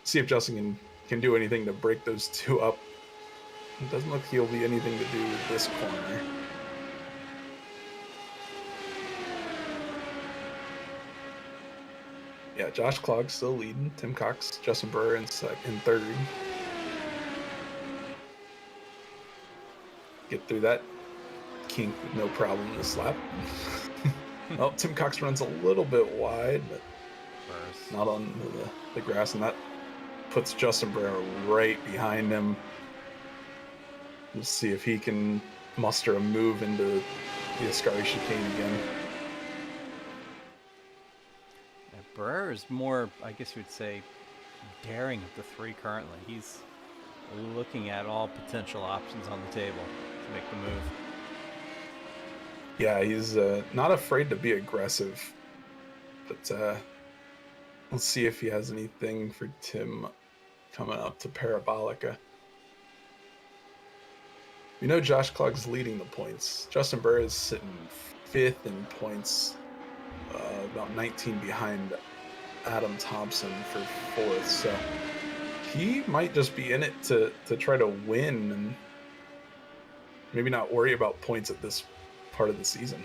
Justin can do anything to break those two up. It doesn't look like he'll be anything to do with this corner. Yeah, Josh Klog still leading. Tim Cox, Justin Burr in third. Get through that kink with no problem this lap. Well, Tim Cox runs a little bit wide, but not on the grass, and that puts Justin Barrera right behind him. We'll see if he can muster a move into the Ascari chicane again. Barrera is more, I guess you would say, daring of the three currently. He's looking at all potential options on the table to make the move. Yeah, he's not afraid to be aggressive, but we'll see if he has anything for Tim coming up to Parabolica. We know Josh Klog's leading the points. Justin Burr is sitting 5th in points, about 19 behind Adam Thompson for 4th. So he might just be in it to try to win and maybe not worry about points at this part of the season.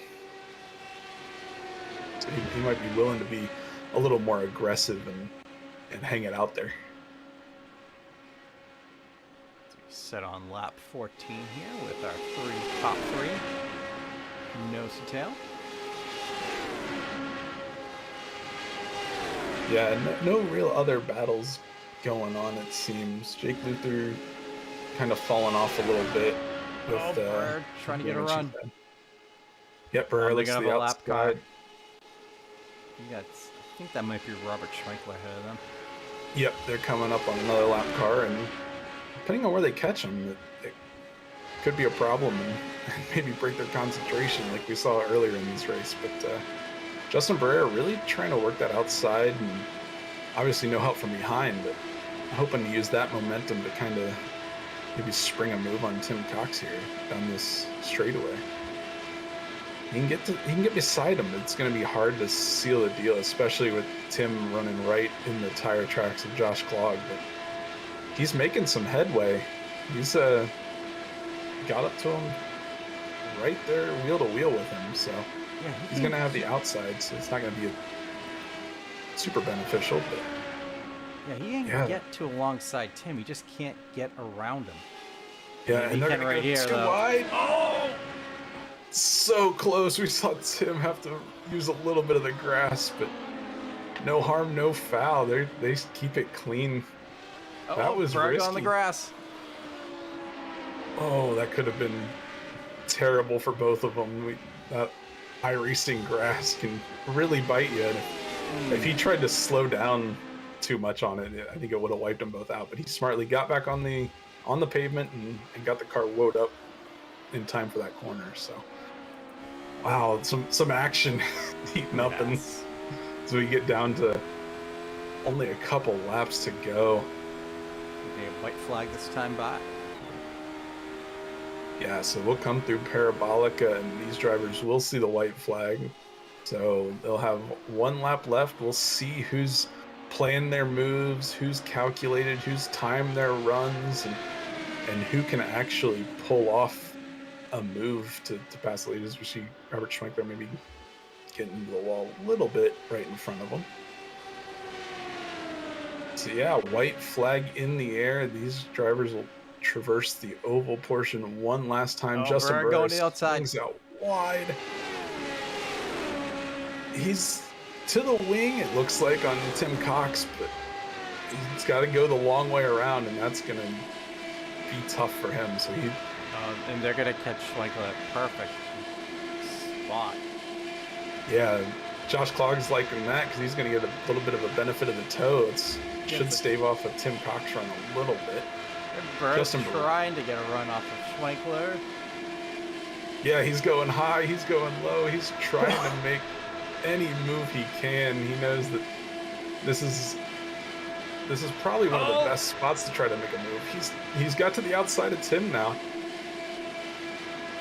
So he might be willing to be a little more aggressive and hang it out there. Set on lap 14 here with our top three. Nose to tail. Yeah, no real other battles going on, it seems. Jake Luther kind of falling off a little bit with Burr trying to get a run. Yep, Burr looks to the outside. I think that might be Robert Schmeikler ahead of them. Yep, they're coming up on another lap car, and depending on where they catch them, it could be a problem and maybe break their concentration like we saw earlier in this race. But Justin Barrera really trying to work that outside, and obviously no help from behind, but hoping to use that momentum to kind of maybe spring a move on Tim Cox here down this straightaway. He can get beside him. It's going to be hard to seal the deal, especially with Tim running right in the tire tracks of Josh Klog. But he's making some headway. He's got up to him right there, wheel to wheel with him. So yeah, he's going to have the outside, so it's not going to be super beneficial. But Yeah, he can get to alongside Tim. He just can't get around him. Yeah, he and they're can gonna right go here, too though. wide. Oh, so close. We saw Tim have to use a little bit of the grass, but no harm, no foul. They keep it clean. That was Berg risky. on the grass. Oh, that could have been terrible for both of them. That iRacing grass can really bite you. And if he tried to slow down too much on it, I think it would have wiped them both out. But he smartly got back on the pavement and got the car woed up in time for that corner. So, wow, some action heating up, and so we get down to only a couple laps to go. A white flag this time by. Yeah, so we'll come through Parabolica, and these drivers will see the white flag. So they'll have one lap left. We'll see who's playing their moves, who's calculated, who's timed their runs, and who can actually pull off a move to pass the leaders. We see Robert Schwenkler maybe getting into the wall a little bit right in front of him. So yeah, white flag in the air. These drivers will traverse the oval portion one last time. Justin Berg Burris going to the outside. swings out wide. He's to the wing, it looks like, on Tim Cox, but he's got to go the long way around, and that's going to be tough for him. So and they're gonna catch like a perfect spot. Yeah, Josh Clogg's liking that because he's going to get a little bit of a benefit of the toe. Should stave off a Tim Cox run a little bit. Justin trying to get a run off of Schwenkler. Yeah, he's going high, he's going low, he's trying to make any move he can. He knows that this is probably one of the best spots to try to make a move. He's got to the outside of Tim now.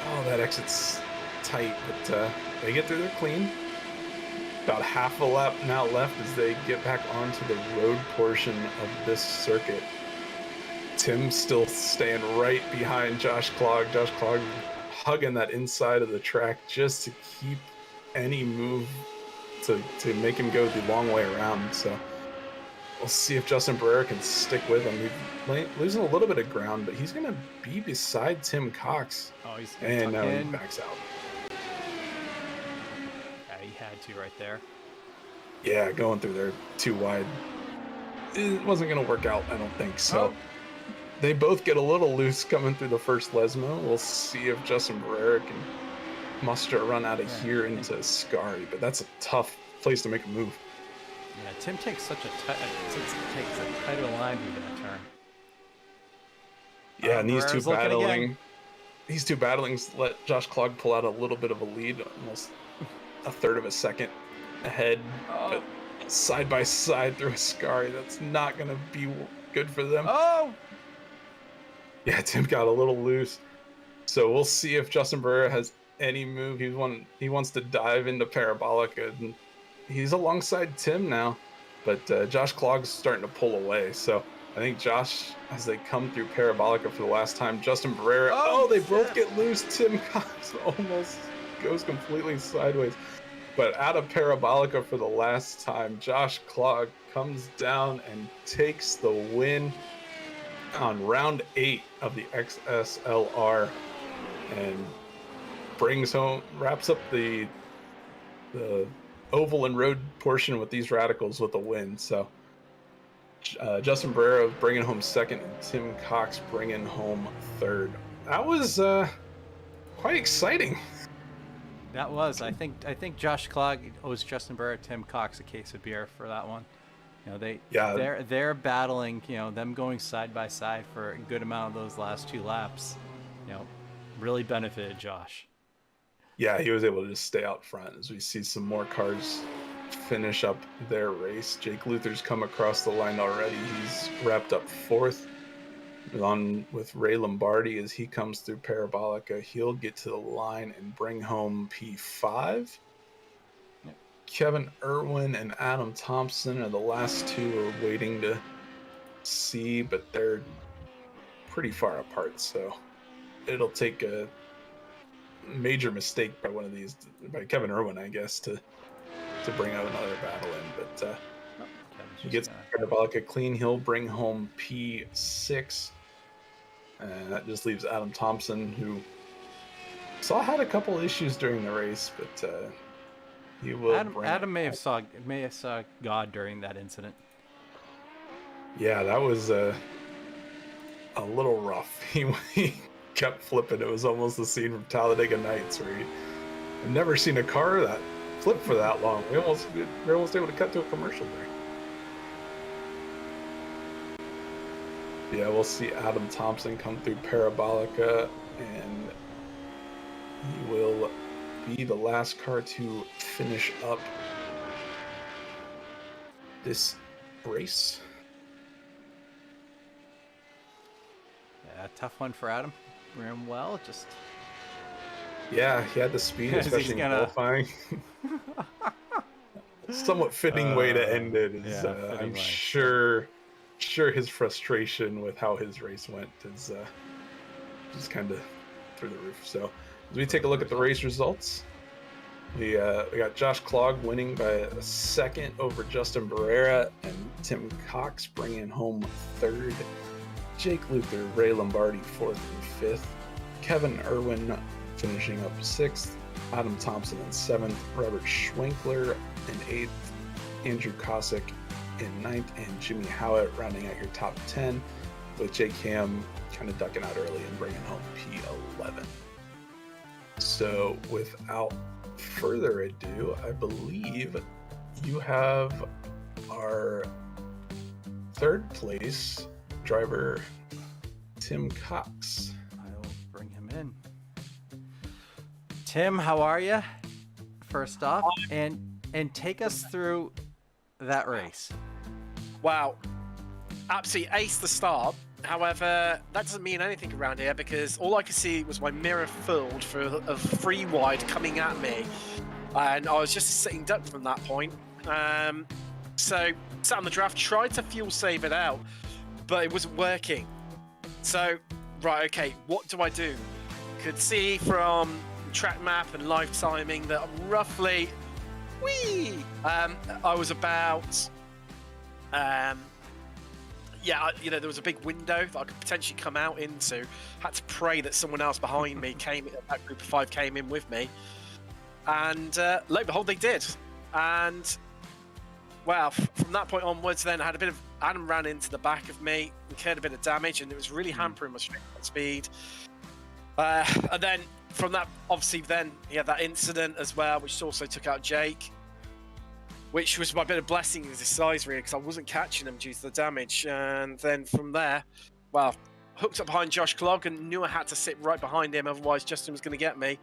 Oh, that exit's tight, but they get through there clean. About half a lap now left as they get back onto the road portion of this circuit. Tim's still staying right behind Josh Clogg. Josh Clogg hugging that inside of the track just to keep any move to make him go the long way around. So we'll see if Justin Barrera can stick with him. He's losing a little bit of ground, but he's going to be beside Tim Cox. Oh, he's and now he backs out. Yeah, he had to right there. Yeah, going through there too wide. It wasn't going to work out, I don't think. So they both get a little loose coming through the first Lesmo. We'll see if Justin Barrera can muster a run out of here into Scari, but that's a tough place to make a move. Yeah, Tim takes such a tighter line through that turn. Yeah, and these two battling let Josh Clogg pull out a little bit of a lead, almost a third of a second ahead, but side by side through a Scari. That's not going to be good for them. Oh! Yeah, Tim got a little loose. So we'll see if Justin Barrera has any move. He wants to dive into Parabolica, and he's alongside Tim now, but Josh Clogg's starting to pull away. So I think Josh, as they come through Parabolica for the last time, Justin Barrera, they both get loose. Tim Cox almost goes completely sideways. But out of Parabolica for the last time, Josh Clogg comes down and takes the win on round 8 of the XSLR and wraps up the oval and road portion with these radicals with a win. So Justin Barrera bringing home second and Tim Cox bringing home third. That was quite exciting. That was. I think Josh Clogg owes Justin Barrera, Tim Cox a case of beer for that one. You know, they're battling, you know, them going side by side for a good amount of those last 2 laps, you know, really benefited Josh. Yeah, he was able to just stay out front as we see some more cars finish up their race. Jake Luther's come across the line already. He's wrapped up 4th. On with Ray Lombardi as he comes through Parabolica. He'll get to the line and bring home P5. Yep. Kevin Irwin and Adam Thompson are the last 2 we're waiting to see, but they're pretty far apart, so it'll take a major mistake by Kevin Irwin, I guess, to bring out another battle in. But Kevin's He gets Grabowski clean. He'll bring home P6. And that just leaves Adam Thompson, who had a couple issues during the race, but he will. Adam may have saw God during that incident. Yeah, that was a little rough. He kept flipping. It was almost the scene from Talladega Nights where I've never seen a car that flipped for that long. We're almost able to cut to a commercial break. Yeah, we'll see Adam Thompson come through Parabolica, and he will be the last car to finish up this race. Yeah, tough one for Adam. Ran well, just... Yeah, he had the speed, especially in qualifying. Somewhat fitting way to end it. Is, I'm sure his frustration with how his race went is just kind of through the roof. So as we take a look at the race results, we got Josh Klog winning by a second over Justin Barrera, and Tim Cox bringing home third. Jake Luther, Ray Lombardi fourth and fifth. Kevin Irwin finishing up sixth. Adam Thompson in seventh. Robert Schwenkler in eighth. Andrew Kosick in ninth, and Jimmy Howitt rounding out your top 10, with Jake Ham kind of ducking out early and bringing home P11. So without further ado, I believe you have our third place driver, Tim Cox. I'll bring him in. Tim, how are you? First off, and take us through that race. Wow, absolutely aced the start. However, that doesn't mean anything around here because all I could see was my mirror filled for a free wide coming at me, and I was just a sitting duck from that point. So sat on the draft, tried to fuel save it out, but it wasn't working. So right, okay, what do I do? Could see from track map and live timing that roughly, I was about. There was a big window that I could potentially come out into. Had to pray that someone else behind me that group of five came in with me. And lo and behold, they did. And, well, from that point onwards, then I had a bit of... Adam ran into the back of me, incurred a bit of damage, and it was really hampering my strength and speed. And then, from that, obviously, then he had that incident as well, which also took out Jake, which was my bit of blessing in disguise, really, because I wasn't catching him due to the damage. And then from there, well, hooked up behind Josh Klog and knew I had to sit right behind him, otherwise Justin was going to get me.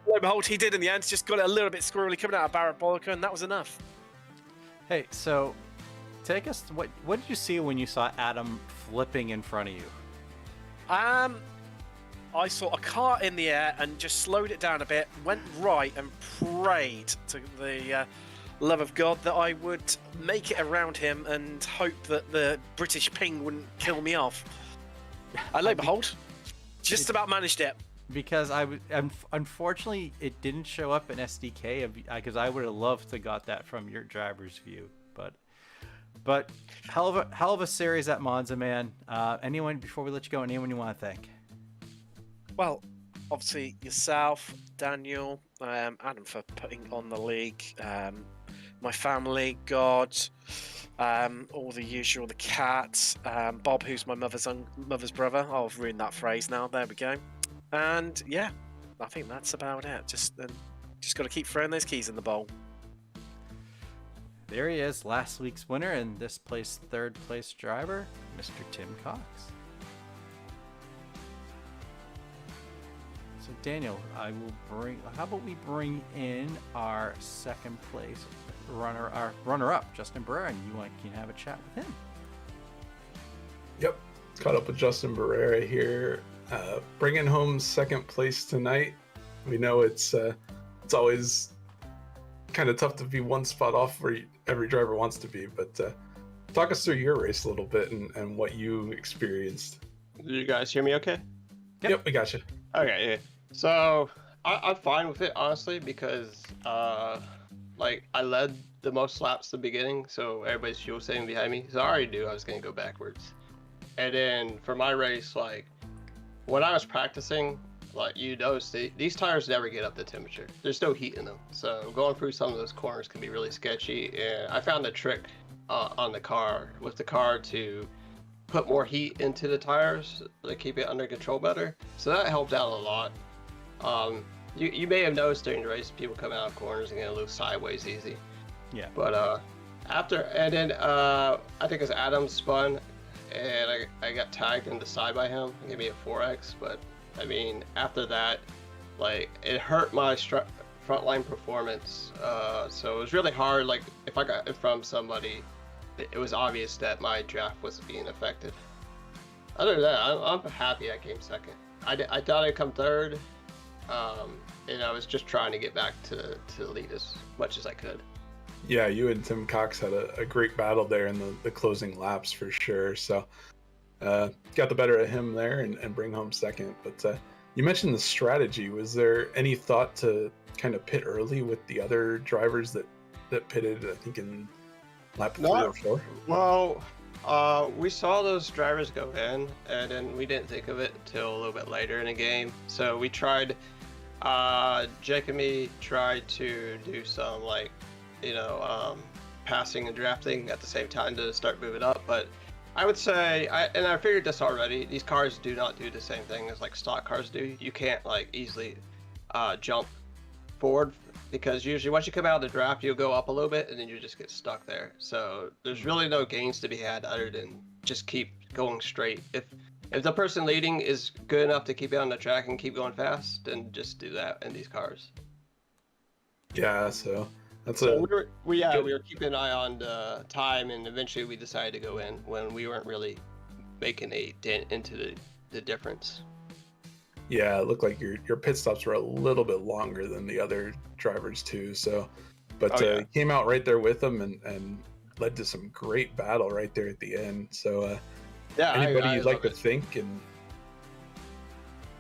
Lo and behold, he did in the end, just got it a little bit squirrely coming out of Parabolica, and that was enough. Hey, so take us, what did you see when you saw Adam flipping in front of you? I saw a car in the air and just slowed it down a bit, went right and prayed to the love of God that I would make it around him and hope that the British ping wouldn't kill me off. And lo and behold, just about managed it. Because unfortunately, it didn't show up in SDK, because I would have loved to got that from your driver's view. But hell of a series at Monza, man. Anyone, before we let you go, anyone you want to thank? Well, obviously yourself, Daniel, Adam for putting on the league, my family, God, all the usual, the cat, Bob, who's my mother's brother. Oh, I've ruined that phrase now. There we go. And yeah, I think that's about it. Just got to keep throwing those keys in the bowl. There he is, last week's winner and this place third place driver, Mr. Tim Cox. So Daniel, how about we bring in our second place runner up, Justin Barrera, and you can have a chat with him. Yep, caught up with Justin Barrera here, bringing home second place tonight. We know it's always kind of tough to be one spot off where every driver wants to be, but talk us through your race a little bit and what you experienced. Do you guys hear me okay? Yep, we got you. Okay, yeah. So I'm fine with it, honestly, because I led the most laps at the beginning, so everybody's fuel saving behind me. So I already knew I was going to go backwards. And then for my race, like, when I was practicing, like, you notice these tires never get up to temperature. There's no heat in them. So going through some of those corners can be really sketchy. And I found a trick on the car, with the car, to put more heat into the tires to keep it under control better. So that helped out a lot. You may have noticed during the race, people come out of corners and get a little sideways easy. Yeah. But I think it was Adam spun, and I got tagged in the side by him. He gave me a 4X, but I mean, after that, like, it hurt my frontline performance. So it was really hard. Like, if I got it from somebody, it was obvious that my draft was being affected. Other than that, I'm happy I came second. I thought I'd come third. And I was just trying to get back to the lead as much as I could. Yeah, you and Tim Cox had a great battle there in the closing laps for sure. So got the better of him there and bring home second. But you mentioned the strategy. Was there any thought to kind of pit early with the other drivers that pitted, I think, in lap 3 or 4? Well, we saw those drivers go in, and then we didn't think of it until a little bit later in the game. So we tried... Jake and me tried to do some, like, passing and drafting at the same time to start moving up, but I would say, and I figured this already, these cars do not do the same thing as like stock cars do. You can't like easily jump forward, because usually once you come out of the draft, you'll go up a little bit and then you just get stuck there. So there's really no gains to be had other than just keep going straight. If the person leading is good enough to keep it on the track and keep going fast, then just do that in these cars. Yeah, so that's so we were keeping an eye on the time, and eventually we decided to go in when we weren't really making a dent into the difference. Yeah, it looked like your pit stops were a little bit longer than the other drivers too. So, but came out right there with them and led to some great battle right there at the end. So. Anybody you'd like to thank, and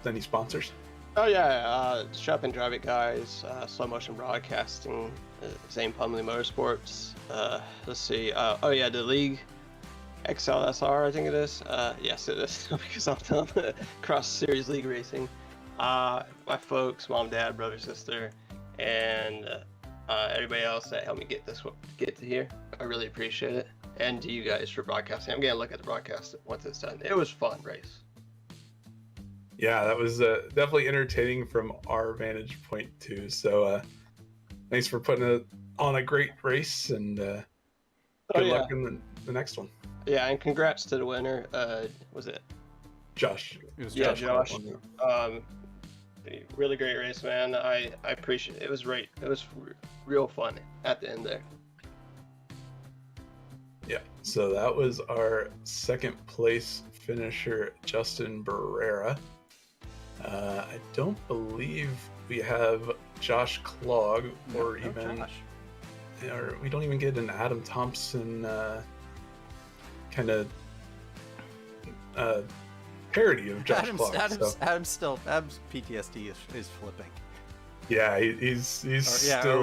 any sponsors? Oh yeah, Shop and Drive It guys, Slow Motion Broadcasting, Zane Plumley Motorsports. Let's see. The league, XSLR, I think it is. Yes, it is, because I'm done. Cross Series League Racing. My folks, mom, dad, brother, sister, and everybody else that helped me get to here. I really appreciate it. And to you guys for broadcasting. I'm gonna look at the broadcast once it's done. It was a fun race. Yeah, that was definitely entertaining from our vantage point too. So thanks for putting on a great race, and good luck in the next one. Yeah, and congrats to the winner. Was it Josh? It was Josh. Really great race, man. I appreciate it. It was great. It was real fun at the end there. Yeah, so that was our second place finisher, Justin Barrera. I don't believe we have Josh Klog, or we don't even get an Adam Thompson kind of parody of Josh Klog. Adam's PTSD is flipping. Yeah, he's still.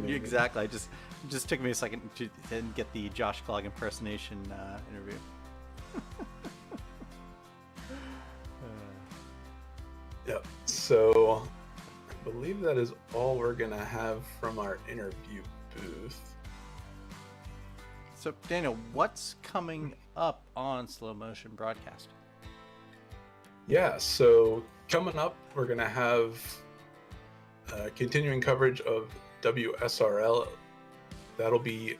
Exactly. It just took me a second to then get the Josh Klog impersonation interview. Yep. So I believe that is all we're gonna have from our interview booth. So Daniel, what's coming up on Slow Motion Broadcast? Yeah. So coming up, we're gonna have continuing coverage of WSRL. That'll be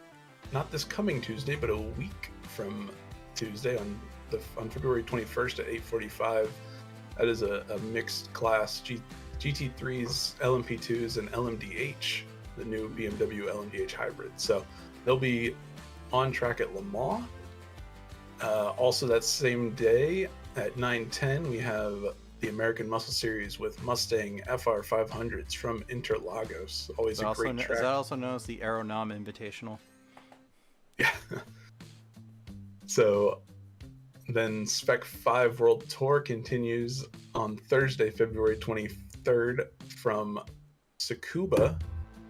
not this coming Tuesday, but a week from Tuesday on February 21st at 8:45. That is a mixed class GT3s, LMP2s, and LMDH, the new BMW LMDH hybrid. So they'll be on track at Le Mans. Also that same day at 9:10, we have the American Muscle Series with Mustang FR 500s from Interlagos. Always a great track. Is that also known as the Aeronam Invitational? Yeah. So then Spec 5 World Tour continues on Thursday, February 23rd from Tsukuba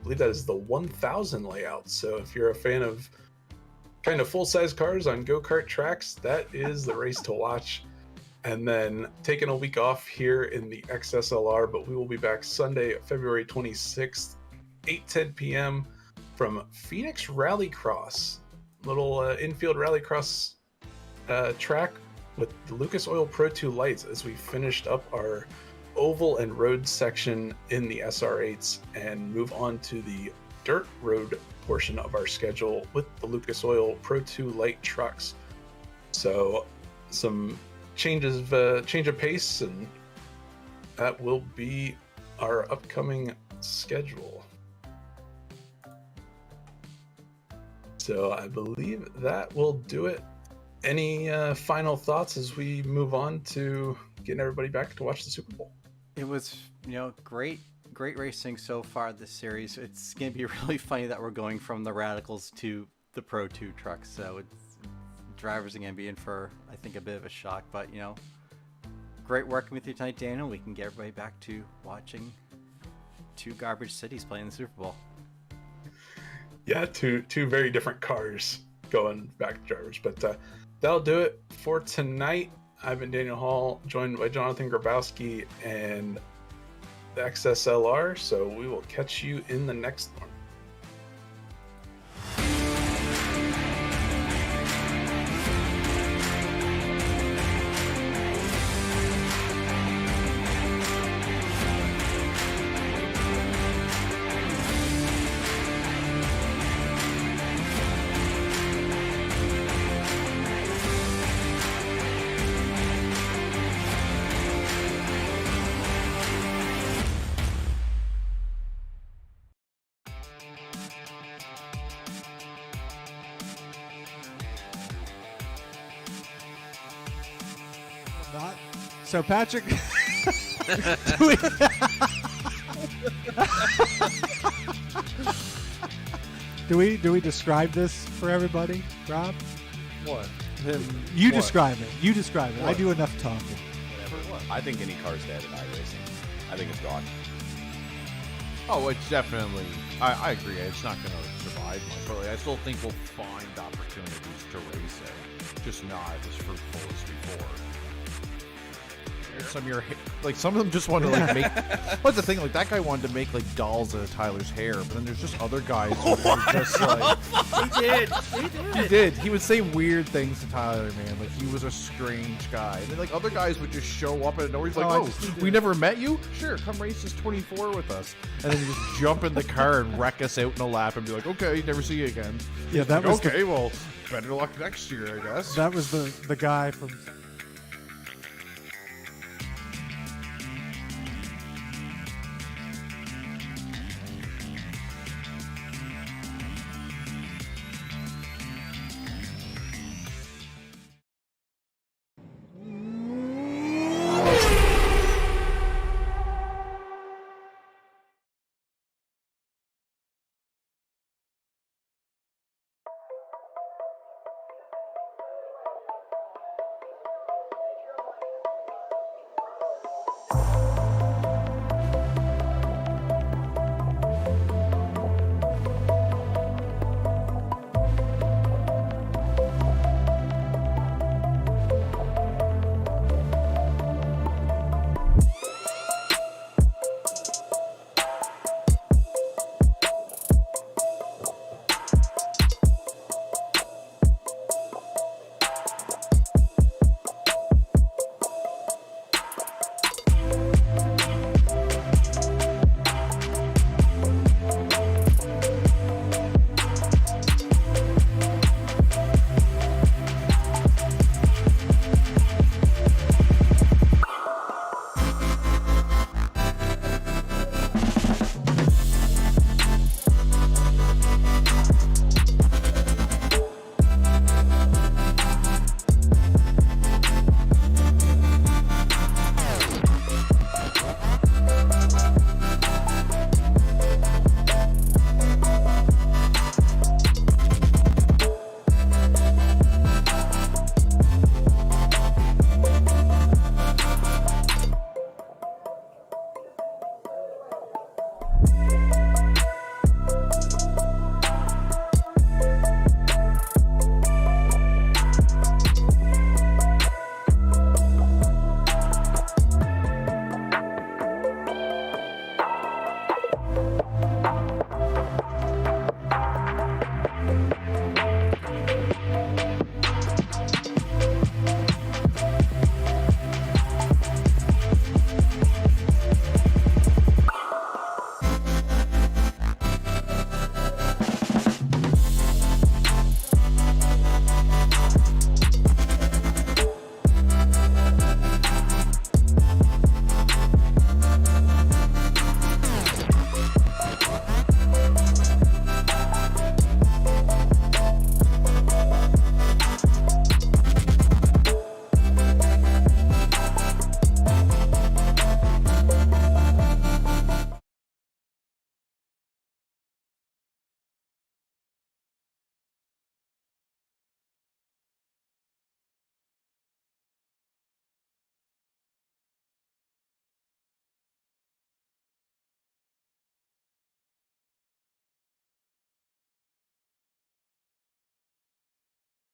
believe that is the 1000 layout. So if you're a fan of kind of full-size cars on go-kart tracks, that is the race to watch. And then taking a week off here in the XSLR, but we will be back Sunday, February 26th, 8:10 p.m. from Phoenix Rallycross, little infield rallycross track with the Lucas Oil Pro 2 lights as we finished up our oval and road section in the SR8s and move on to the dirt road portion of our schedule with the Lucas Oil Pro 2 light trucks. So some change of pace, and that will be our upcoming schedule. So I believe that will do it. Any final thoughts as we move on to getting everybody back to watch the Super Bowl? It was, great racing so far this series. It's going to be really funny that we're going from the Radicals to the Pro 2 trucks. So drivers are going to be in for, I think, a bit of a shock. But, great working with you tonight, Daniel. We can get everybody back to watching two garbage cities playing the Super Bowl. Yeah, two very different cars going back to drivers. But that'll do it for tonight. I've been Daniel Hall, joined by Jonathan Grabowski and the XSLR. So we will catch you in the next one. Not. So Patrick, do we describe this for everybody, Rob? What? You describe it. You describe it. I What? do enough talking. I think any car's dead in iRacing. I think it's gone. Oh, it's definitely. I agree. It's not going to survive much, but I still think we'll find opportunities to race it, just not as fruitful as before. Some of them just want to make. What's the thing? Like that guy wanted to make like dolls out of Tyler's hair, but then there's just other guys who are just like. He did. He would say weird things to Tyler, man. Like he was a strange guy. And then like other guys would just show up and he's like, "Oh, we never met you? Sure, come race this 24 with us." And then you just jump in the car and wreck us out in a lap and be like, "Okay, never see you again." Yeah, that Like, was okay. Well, better luck next year, I guess. that was the guy from